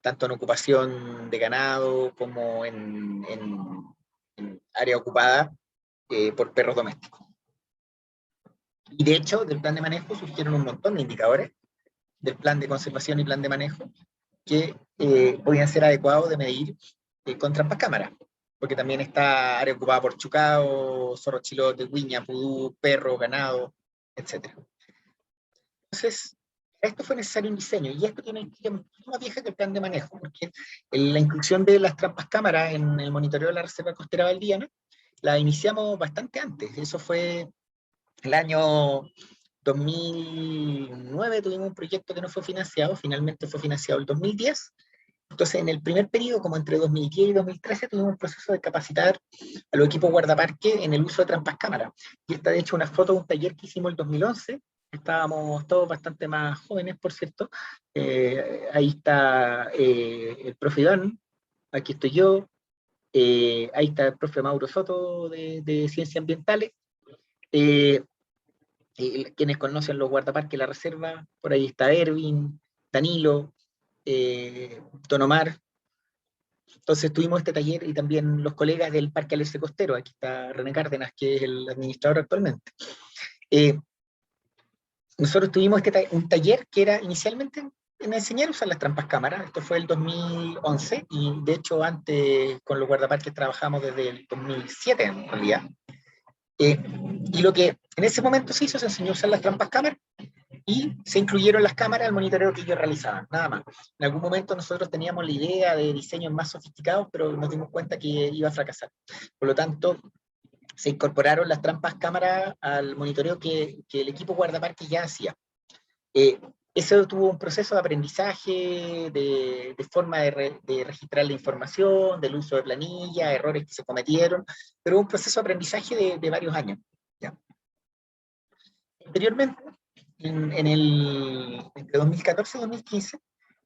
Tanto en ocupación de ganado como en área ocupada por perros domésticos. Y de hecho, del plan de manejo surgieron un montón de indicadores del plan de conservación y plan de manejo que podían ser adecuados de medir con trampas cámara, porque también está área ocupada por chucao, zorro chilote, guiña, pudú, perro, ganado, etc. Entonces, esto fue necesario un diseño, y esto tiene una historia mucho más vieja que el plan de manejo, porque la inclusión de las trampas cámara en el monitoreo de la Reserva Costera Valdiviana la iniciamos bastante antes. Eso fue el año 2009, tuvimos un proyecto que no fue financiado, finalmente fue financiado el 2010. Entonces, en el primer periodo, como entre 2010 y 2013, tuvimos un proceso de capacitar a los equipos guardaparque en el uso de trampas cámara. Y esta, de hecho, una foto de un taller que hicimos el 2011. Estábamos todos bastante más jóvenes, por cierto. Ahí está el profe Iván, aquí estoy yo, ahí está el profe Mauro Soto de Ciencias Ambientales. Quienes conocen los guardaparques de la reserva, por ahí está Erwin, Danilo, Don Omar. Entonces tuvimos este taller, y también los colegas del Parque Alerce Costero. Aquí está René Cárdenas, que es el administrador actualmente. Nosotros tuvimos un taller que era inicialmente en enseñar a usar las trampas cámara. Esto fue el 2011, y de hecho antes con los guardaparques trabajamos desde el 2007 en realidad. Y lo que en ese momento se hizo, se enseñó a usar las trampas cámara, y se incluyeron las cámaras al monitoreo que ellos realizaban, nada más. En algún momento nosotros teníamos la idea de diseños más sofisticados, pero nos dimos cuenta que iba a fracasar. Por lo tanto, se incorporaron las trampas cámara al monitoreo que el equipo guardaparques ya hacía. Eso tuvo un proceso de aprendizaje, de forma de registrar la información, del uso de planilla, errores que se cometieron, pero un proceso de aprendizaje de varios años. ¿Ya? Anteriormente, entre 2014 y 2015,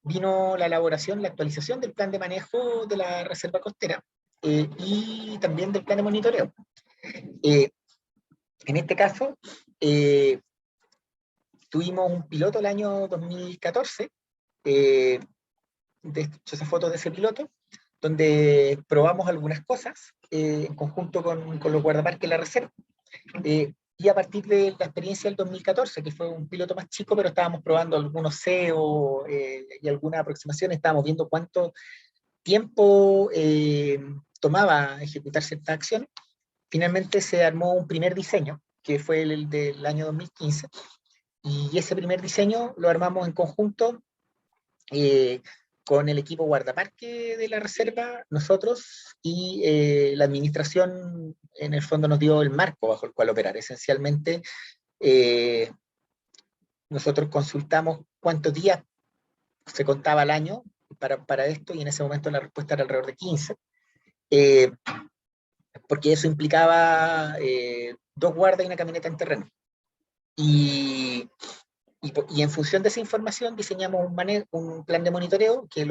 vino la elaboración, la actualización del plan de manejo de la Reserva Costera, y también del plan de monitoreo. En este caso, tuvimos un piloto el año 2014, de hecho esa foto de ese piloto, donde probamos algunas cosas en conjunto con los guardaparques de la reserva. Y a partir de la experiencia del 2014, que fue un piloto más chico, pero estábamos probando algunos SEO y algunas aproximaciones, estábamos viendo cuánto tiempo tomaba ejecutar ciertas acciones. Finalmente se armó un primer diseño, que fue el del año 2015, y ese primer diseño lo armamos en conjunto con el equipo guardaparque de la reserva, nosotros, y la administración en el fondo nos dio el marco bajo el cual operar. Esencialmente, nosotros consultamos cuántos días se contaba al año para esto, y en ese momento la respuesta era alrededor de 15, porque eso implicaba 2 guardas y una camioneta en terreno. Y en función de esa información diseñamos un plan de monitoreo, que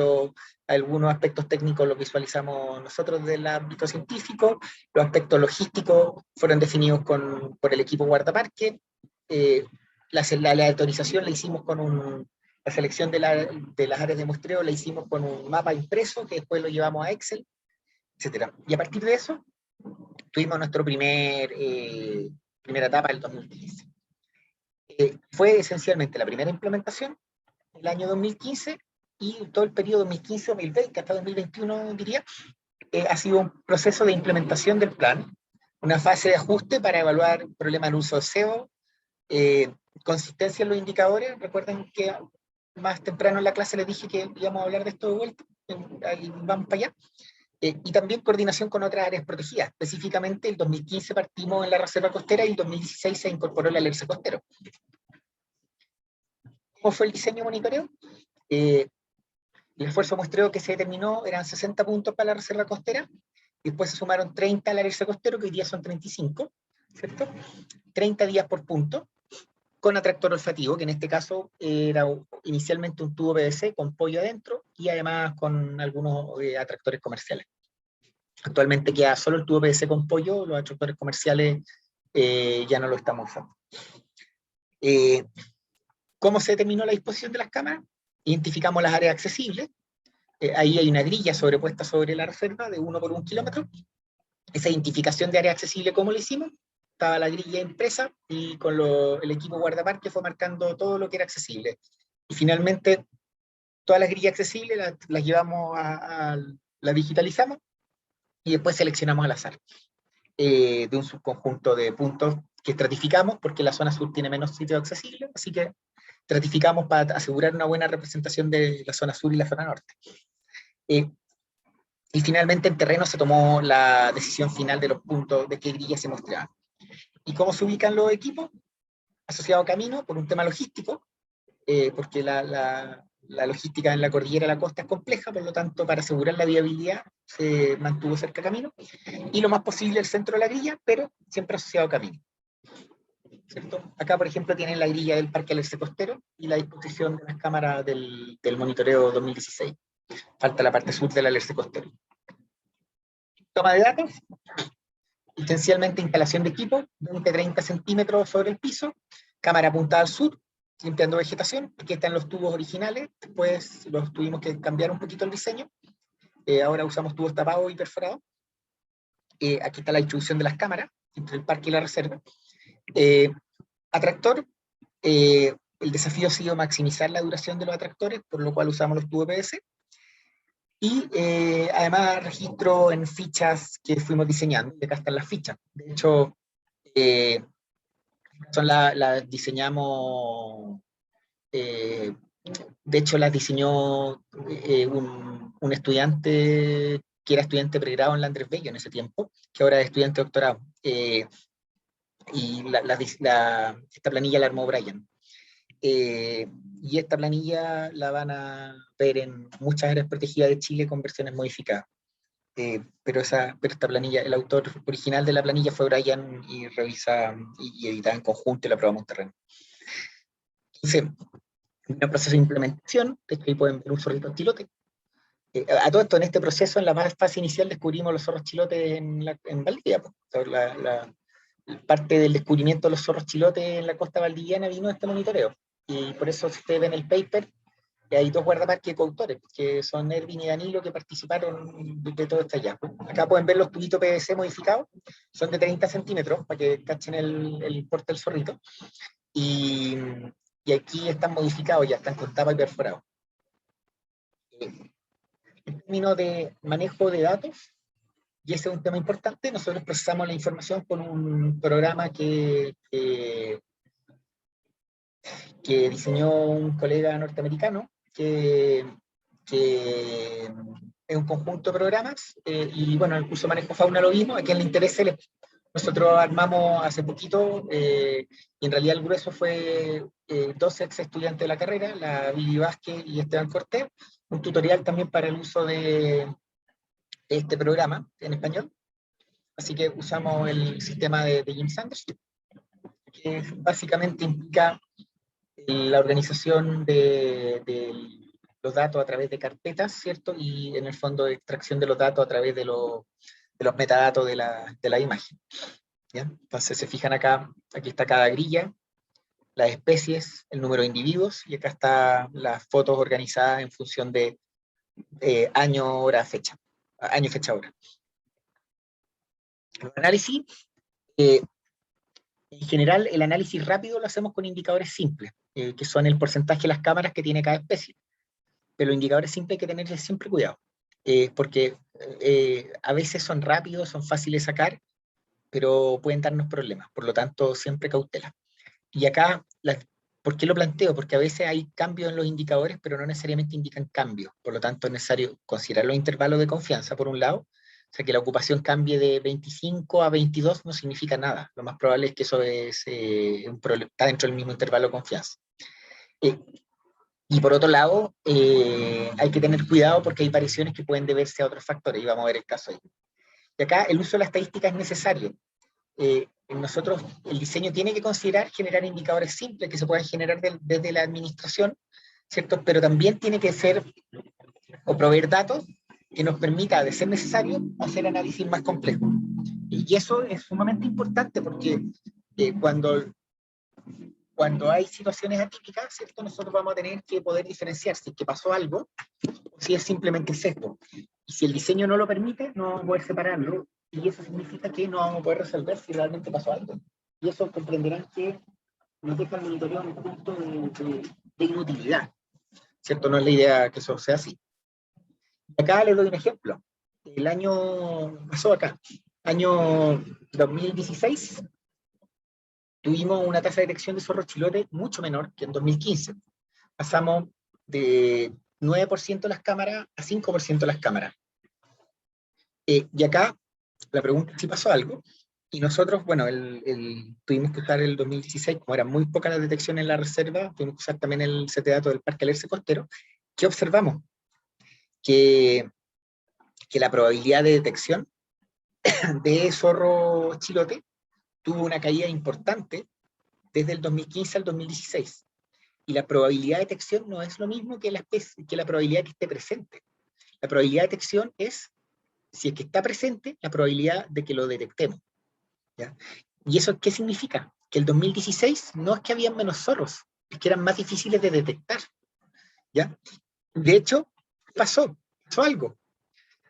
algunos aspectos técnicos los visualizamos nosotros del ámbito científico, los aspectos logísticos fueron definidos por el equipo guardaparque, la aleatorización la hicimos la selección de las áreas de muestreo la hicimos con un mapa impreso, que después lo llevamos a Excel, etc. Y a partir de eso, tuvimos nuestro primera etapa del 2015. Fue esencialmente la primera implementación, el año 2015, y todo el periodo 2015-2020, hasta 2021, diría, ha sido un proceso de implementación del plan, una fase de ajuste para evaluar problemas de uso de SEO, consistencia en los indicadores. Recuerden que más temprano en la clase les dije que íbamos a hablar de esto de vuelta, ahí vamos para allá. Y también coordinación con otras áreas protegidas. Específicamente, el 2015 partimos en la reserva costera y el 2016 se incorporó el alerce costero. ¿Cómo fue el diseño monitoreo? El esfuerzo muestreo que se determinó eran 60 puntos para la reserva costera, y después se sumaron 30 al alerce costero, que hoy día son 35, ¿cierto? 30 días por punto, con atractor olfativo, que en este caso era inicialmente un tubo PVC con pollo adentro, y además con algunos atractores comerciales. Actualmente queda solo el tubo PVC con pollo, los atractores comerciales ya no lo estamos usando. ¿Cómo se determinó la disposición de las cámaras? Identificamos las áreas accesibles. Ahí hay una grilla sobrepuesta sobre la reserva de 1 por 1 kilómetro. Esa identificación de área accesible, ¿cómo lo hicimos? Estaba la grilla impresa, y con el equipo guardaparque fue marcando todo lo que era accesible. Y finalmente, todas las grillas accesibles las llevamos las digitalizamos, y después seleccionamos al azar de un subconjunto de puntos que estratificamos, porque la zona sur tiene menos sitios accesibles, así que estratificamos para asegurar una buena representación de la zona sur y la zona norte. Y finalmente en terreno se tomó la decisión final de los puntos, de qué grillas se mostraban. ¿Y cómo se ubican los equipos? Asociado a camino, por un tema logístico, porque la logística en la cordillera de la costa es compleja, por lo tanto, para asegurar la viabilidad se mantuvo cerca camino, y lo más posible el centro de la grilla, pero siempre asociado a camino. ¿Cierto? Acá, por ejemplo, tienen la grilla del Parque Alerce Costero y la disposición de las cámaras del monitoreo 2016. Falta la parte sur del Alerce Costero. Toma de datos. Esencialmente instalación de equipo, 20-30 centímetros sobre el piso, cámara apuntada al sur, limpiando vegetación. Aquí están los tubos originales, después los tuvimos que cambiar un poquito el diseño. Ahora usamos tubos tapados y perforados. Aquí está la distribución de las cámaras entre el parque y la reserva. Atractor, el desafío ha sido maximizar la duración de los atractores, por lo cual usamos los tubos PVC. Y además registro en fichas que fuimos diseñando, y acá están las fichas. De hecho, las diseñamos, de hecho las diseñó un estudiante que era estudiante de pregrado en la Andrés Bello en ese tiempo, que ahora es estudiante de doctorado. Y esta planilla la armó Brian. Y esta planilla la van a ver en muchas áreas protegidas de Chile con versiones modificadas. Pero esta planilla, el autor original de la planilla fue Brian, y revisa y edita en conjunto y la probamos en terreno. Entonces, un proceso de implementación, de hecho ahí pueden ver un zorrito chilote. A todo esto, en este proceso, en la fase inicial, descubrimos los zorros chilotes en Valdivia, parte del descubrimiento de los zorros chilotes en la costa valdiviana vino de este monitoreo. Y por eso, si ustedes ven el paper, hay 2 guardaparques coautores, que son Erwin y Danilo, que participaron de todo este hallazgo. Acá pueden ver los tubitos PVC modificados, son de 30 centímetros, para que cachen el porte del zorrito. Y aquí están modificados, ya están con tapa y perforados. En términos de manejo de datos, y ese es un tema importante, nosotros procesamos la información con un programa que diseñó un colega norteamericano, que es un conjunto de programas, y bueno, en el curso de manejo fauna lo vimos, a quien le interese, nosotros armamos hace poquito, y en realidad el grueso fue 2 ex estudiantes de la carrera, la Vivi Vázquez y Esteban Cortés, un tutorial también para el uso de este programa en español. Así que usamos el sistema de Jim Sanders, que básicamente implica la organización de los datos a través de carpetas, ¿cierto? Y en el fondo de extracción de los datos a través de los metadatos de la imagen. ¿Ya? Entonces se fijan acá, aquí está cada grilla, las especies, el número de individuos, y acá están las fotos organizadas en función de año, hora, fecha. Año, fecha, hora. El análisis, en general, el análisis rápido lo hacemos con indicadores simples, que son el porcentaje de las cámaras que tiene cada especie. Pero los indicadores simples hay que tenerles siempre cuidado, porque a veces son rápidos, son fáciles de sacar, pero pueden darnos problemas, por lo tanto, siempre cautela. Y acá, ¿por qué lo planteo? Porque a veces hay cambios en los indicadores, pero no necesariamente indican cambios, por lo tanto es necesario considerar los intervalos de confianza, por un lado, o sea, que la ocupación cambie de 25 a 22 no significa nada, lo más probable es que eso está dentro del mismo intervalo de confianza. Y por otro lado, hay que tener cuidado porque hay variaciones que pueden deberse a otros factores, y vamos a ver el caso ahí. Y acá el uso de la estadística es necesario. Nosotros, el diseño tiene que considerar generar indicadores simples que se puedan generar desde la administración, ¿cierto? Pero también tiene que ser, o proveer datos que nos permita, de ser necesario, hacer análisis más complejos. Y eso es sumamente importante porque cuando hay situaciones atípicas, ¿cierto? Nosotros vamos a tener que poder diferenciar si es que pasó algo o si es simplemente sesgo. Y si el diseño no lo permite, no vamos a poder separarlo, y eso significa que no vamos a poder resolver si realmente pasó algo. Y eso comprenderán que nos deja el monitoreo en un punto de inutilidad, ¿cierto? No es la idea que eso sea así. Acá les doy un ejemplo. El año pasó acá, año 2016, tuvimos una tasa de detección de zorro chilote mucho menor que en 2015. Pasamos de 9% de las cámaras a 5% de las cámaras. Y acá la pregunta es si pasó algo, y nosotros, bueno, tuvimos que usar el 2016, como era muy poca la detección en la reserva, tuvimos que usar también el set de datos del Parque Alerce Costero. ¿Qué observamos? Que la probabilidad de detección de zorro chilote tuvo una caída importante desde el 2015 al 2016. Y la probabilidad de detección no es lo mismo que la probabilidad de que esté presente. La probabilidad de detección es, si es que está presente, la probabilidad de que lo detectemos. ¿Ya? ¿Y eso qué significa? Que el 2016 no es que habían menos zorros, es que eran más difíciles de detectar. ¿Ya? De hecho, pasó algo.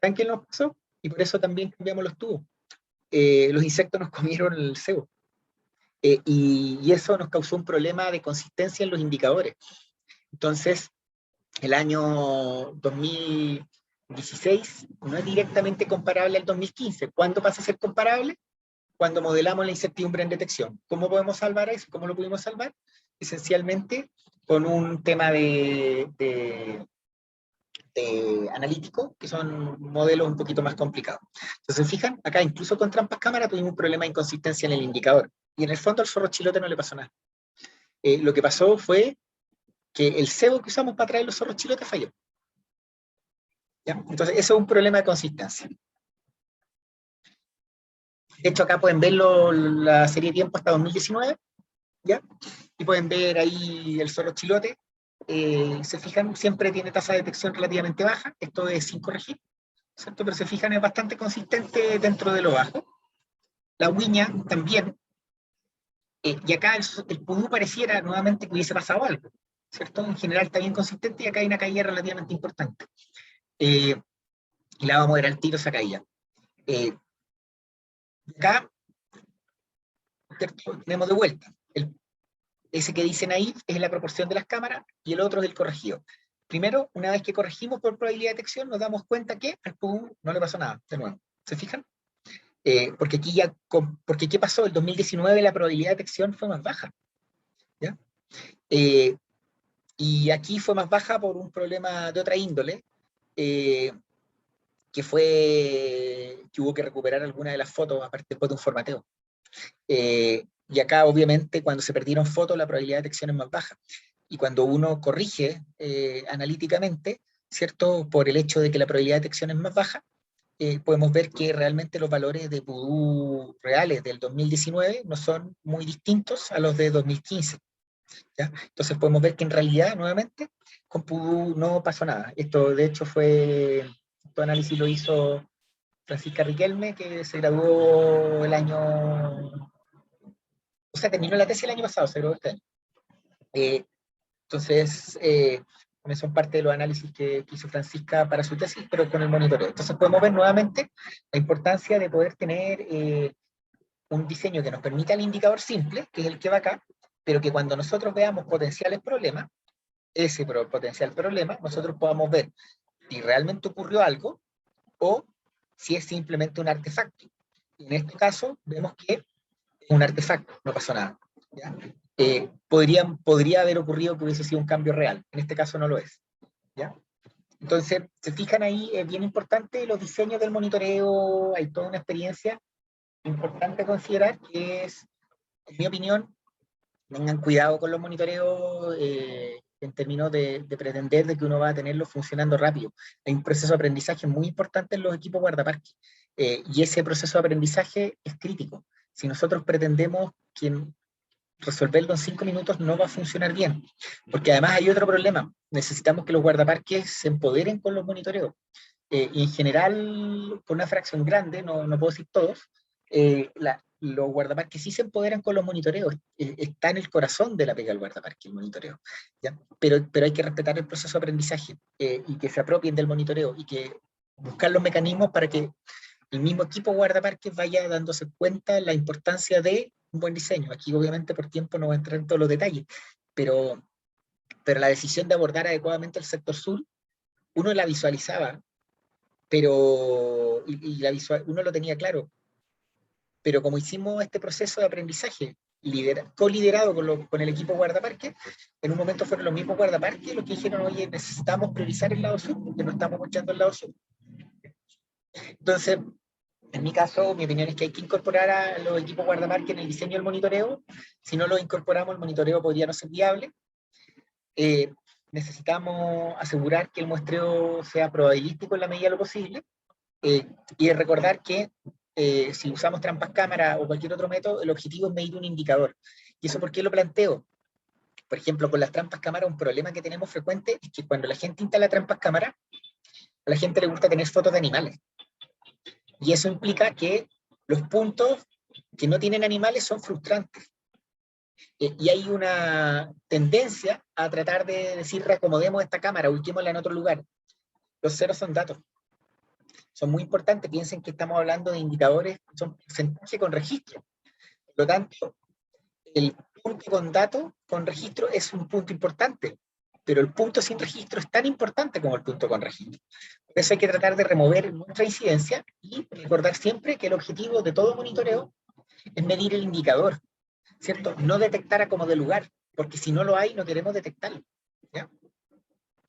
¿Saben qué nos pasó? Y por eso también cambiamos los tubos. Los insectos nos comieron el cebo. Y eso nos causó un problema de consistencia en los indicadores. Entonces, el año 2016 no es directamente comparable al 2015. ¿Cuándo pasa a ser comparable? Cuando modelamos la incertidumbre en detección. ¿Cómo podemos salvar eso? ¿Cómo lo pudimos salvar? Esencialmente con un tema de analítico, que son modelos un poquito más complicados. Entonces, fijan, acá incluso con trampas cámara tuvimos un problema de inconsistencia en el indicador. Y en el fondo al zorro chilote no le pasó nada. Lo que pasó fue que el cebo que usamos para traer los zorros chilotes falló. ¿Ya? Entonces, eso es un problema de consistencia. De hecho, acá pueden ver la serie de tiempo hasta 2019, ¿ya? Y pueden ver ahí el zorro chilote. Se fijan, siempre tiene tasa de detección relativamente baja, esto es sin corregir, ¿cierto? Pero se fijan, es bastante consistente dentro de lo bajo. La huiña también, Y acá el pudú pareciera nuevamente que hubiese pasado algo, ¿cierto? En general está bien consistente y acá hay una caída relativamente importante. Y la vamos a ver al tiro esa caída. Acá, ¿cierto? Tenemos de vuelta. Ese que dicen ahí es la proporción de las cámaras y el otro es el corregido. Primero, una vez que corregimos por probabilidad de detección, nos damos cuenta que al pudú no le pasó nada, de nuevo. ¿Se fijan? Porque aquí ya, porque ¿qué pasó? El 2019 la probabilidad de detección fue más baja, ¿ya? Y aquí fue más baja por un problema de otra índole, que fue que hubo que recuperar alguna de las fotos, aparte después de un formateo. Y acá, obviamente, cuando se perdieron fotos, la probabilidad de detección es más baja. Y cuando uno corrige analíticamente, ¿cierto? Por el hecho de que la probabilidad de detección es más baja, podemos ver que realmente los valores de pudú reales del 2019 no son muy distintos a los de 2015. ¿Ya? Entonces podemos ver que en realidad, nuevamente, con pudú no pasó nada. Esto, de hecho, este análisis lo hizo Francisca Riquelme, que se graduó el año, o sea, terminó la tesis el año pasado, se graduó este año. Entonces, son parte de los análisis que hizo Francisca para su tesis, pero con el monitoreo. Entonces podemos ver nuevamente la importancia de poder tener un diseño que nos permita el indicador simple, que es el que va acá, pero que cuando nosotros veamos potenciales problemas, ese potencial problema, nosotros podamos ver si realmente ocurrió algo o si es simplemente un artefacto. Y en este caso, vemos que es un artefacto, no pasó nada. ¿Ya? Podría haber ocurrido que hubiese sido un cambio real, en este caso no lo es. ¿Ya? Entonces, se fijan ahí, es bien importante los diseños del monitoreo, hay toda una experiencia importante a considerar, que es, en mi opinión, tengan cuidado con los monitoreos en términos de pretender de que uno va a tenerlo funcionando rápido. Hay un proceso de aprendizaje muy importante en los equipos guardaparques, y ese proceso de aprendizaje es crítico. Si nosotros pretendemos que resolverlo en 5 minutos no va a funcionar bien, porque además hay otro problema, necesitamos que los guardaparques se empoderen con los monitoreos, y en general, con una fracción grande, no puedo decir todos, los guardaparques sí se empoderan con los monitoreos, está en el corazón de la pega del guardaparque, el monitoreo, ¿ya? Pero hay que respetar el proceso de aprendizaje, y que se apropien del monitoreo, y que buscar los mecanismos para que el mismo equipo guardaparques vaya dándose cuenta la importancia de un buen diseño. Aquí obviamente por tiempo no voy a entrar en todos los detalles, pero la decisión de abordar adecuadamente el sector sur, uno la visualizaba, pero uno lo tenía claro, pero como hicimos este proceso de aprendizaje coliderado con el equipo guardaparque, en un momento fueron los mismos guardaparques los que dijeron, oye, necesitamos priorizar el lado sur, porque no estamos mostrando el lado sur. Entonces, en mi caso, mi opinión es que hay que incorporar a los equipos guardaparques en el diseño del monitoreo. Si no lo incorporamos, el monitoreo podría no ser viable. Necesitamos asegurar que el muestreo sea probabilístico en la medida de lo posible, y recordar que si usamos trampas cámara o cualquier otro método, el objetivo es medir un indicador. ¿Y eso por qué lo planteo? Por ejemplo, con las trampas cámara, un problema que tenemos frecuente es que cuando la gente instala trampas cámara, a la gente le gusta tener fotos de animales. Y eso implica que los puntos que no tienen animales son frustrantes. Y hay una tendencia a tratar de decir, reacomodemos esta cámara, ubiquémosla en otro lugar. Los ceros son datos. Son muy importantes. Piensen que estamos hablando de indicadores, son porcentaje con registro. Por lo tanto, el punto con dato, con registro, es un punto importante. Pero el punto sin registro es tan importante como el punto con registro. Por eso hay que tratar de remover nuestra incidencia y recordar siempre que el objetivo de todo monitoreo es medir el indicador, ¿cierto? No detectar a como de lugar, porque si no lo hay, no queremos detectarlo, ¿ya?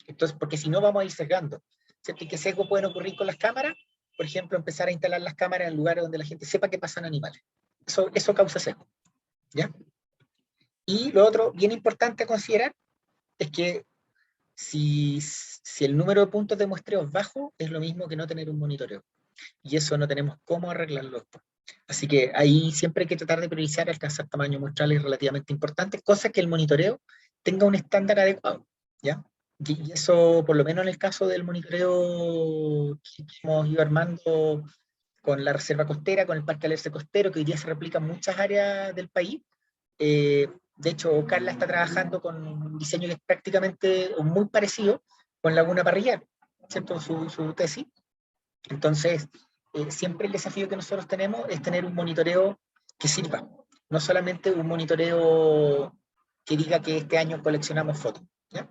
Entonces, porque si no vamos a ir sesgando, ¿cierto? ¿Y qué sesgo pueden ocurrir con las cámaras? Por ejemplo, empezar a instalar las cámaras en lugares donde la gente sepa que pasan animales. Eso causa sesgo, ¿ya? Y lo otro, bien importante a considerar, es que si el número de puntos de muestreo es bajo, es lo mismo que no tener un monitoreo. Y eso no tenemos cómo arreglarlo. Así que ahí siempre hay que tratar de priorizar, alcanzar tamaños muestrales relativamente importantes, cosa que el monitoreo tenga un estándar adecuado, ¿ya? Y eso, por lo menos en el caso del monitoreo que hemos ido armando con la reserva costera, con el parque alerce costero, que hoy día se replica en muchas áreas del país, De hecho, Carla está trabajando con un diseño que es prácticamente o muy parecido con Laguna Parrillar, ¿cierto? Su tesis. Entonces, siempre el desafío que nosotros tenemos es tener un monitoreo que sirva, no solamente un monitoreo que diga que este año coleccionamos fotos, ¿ya?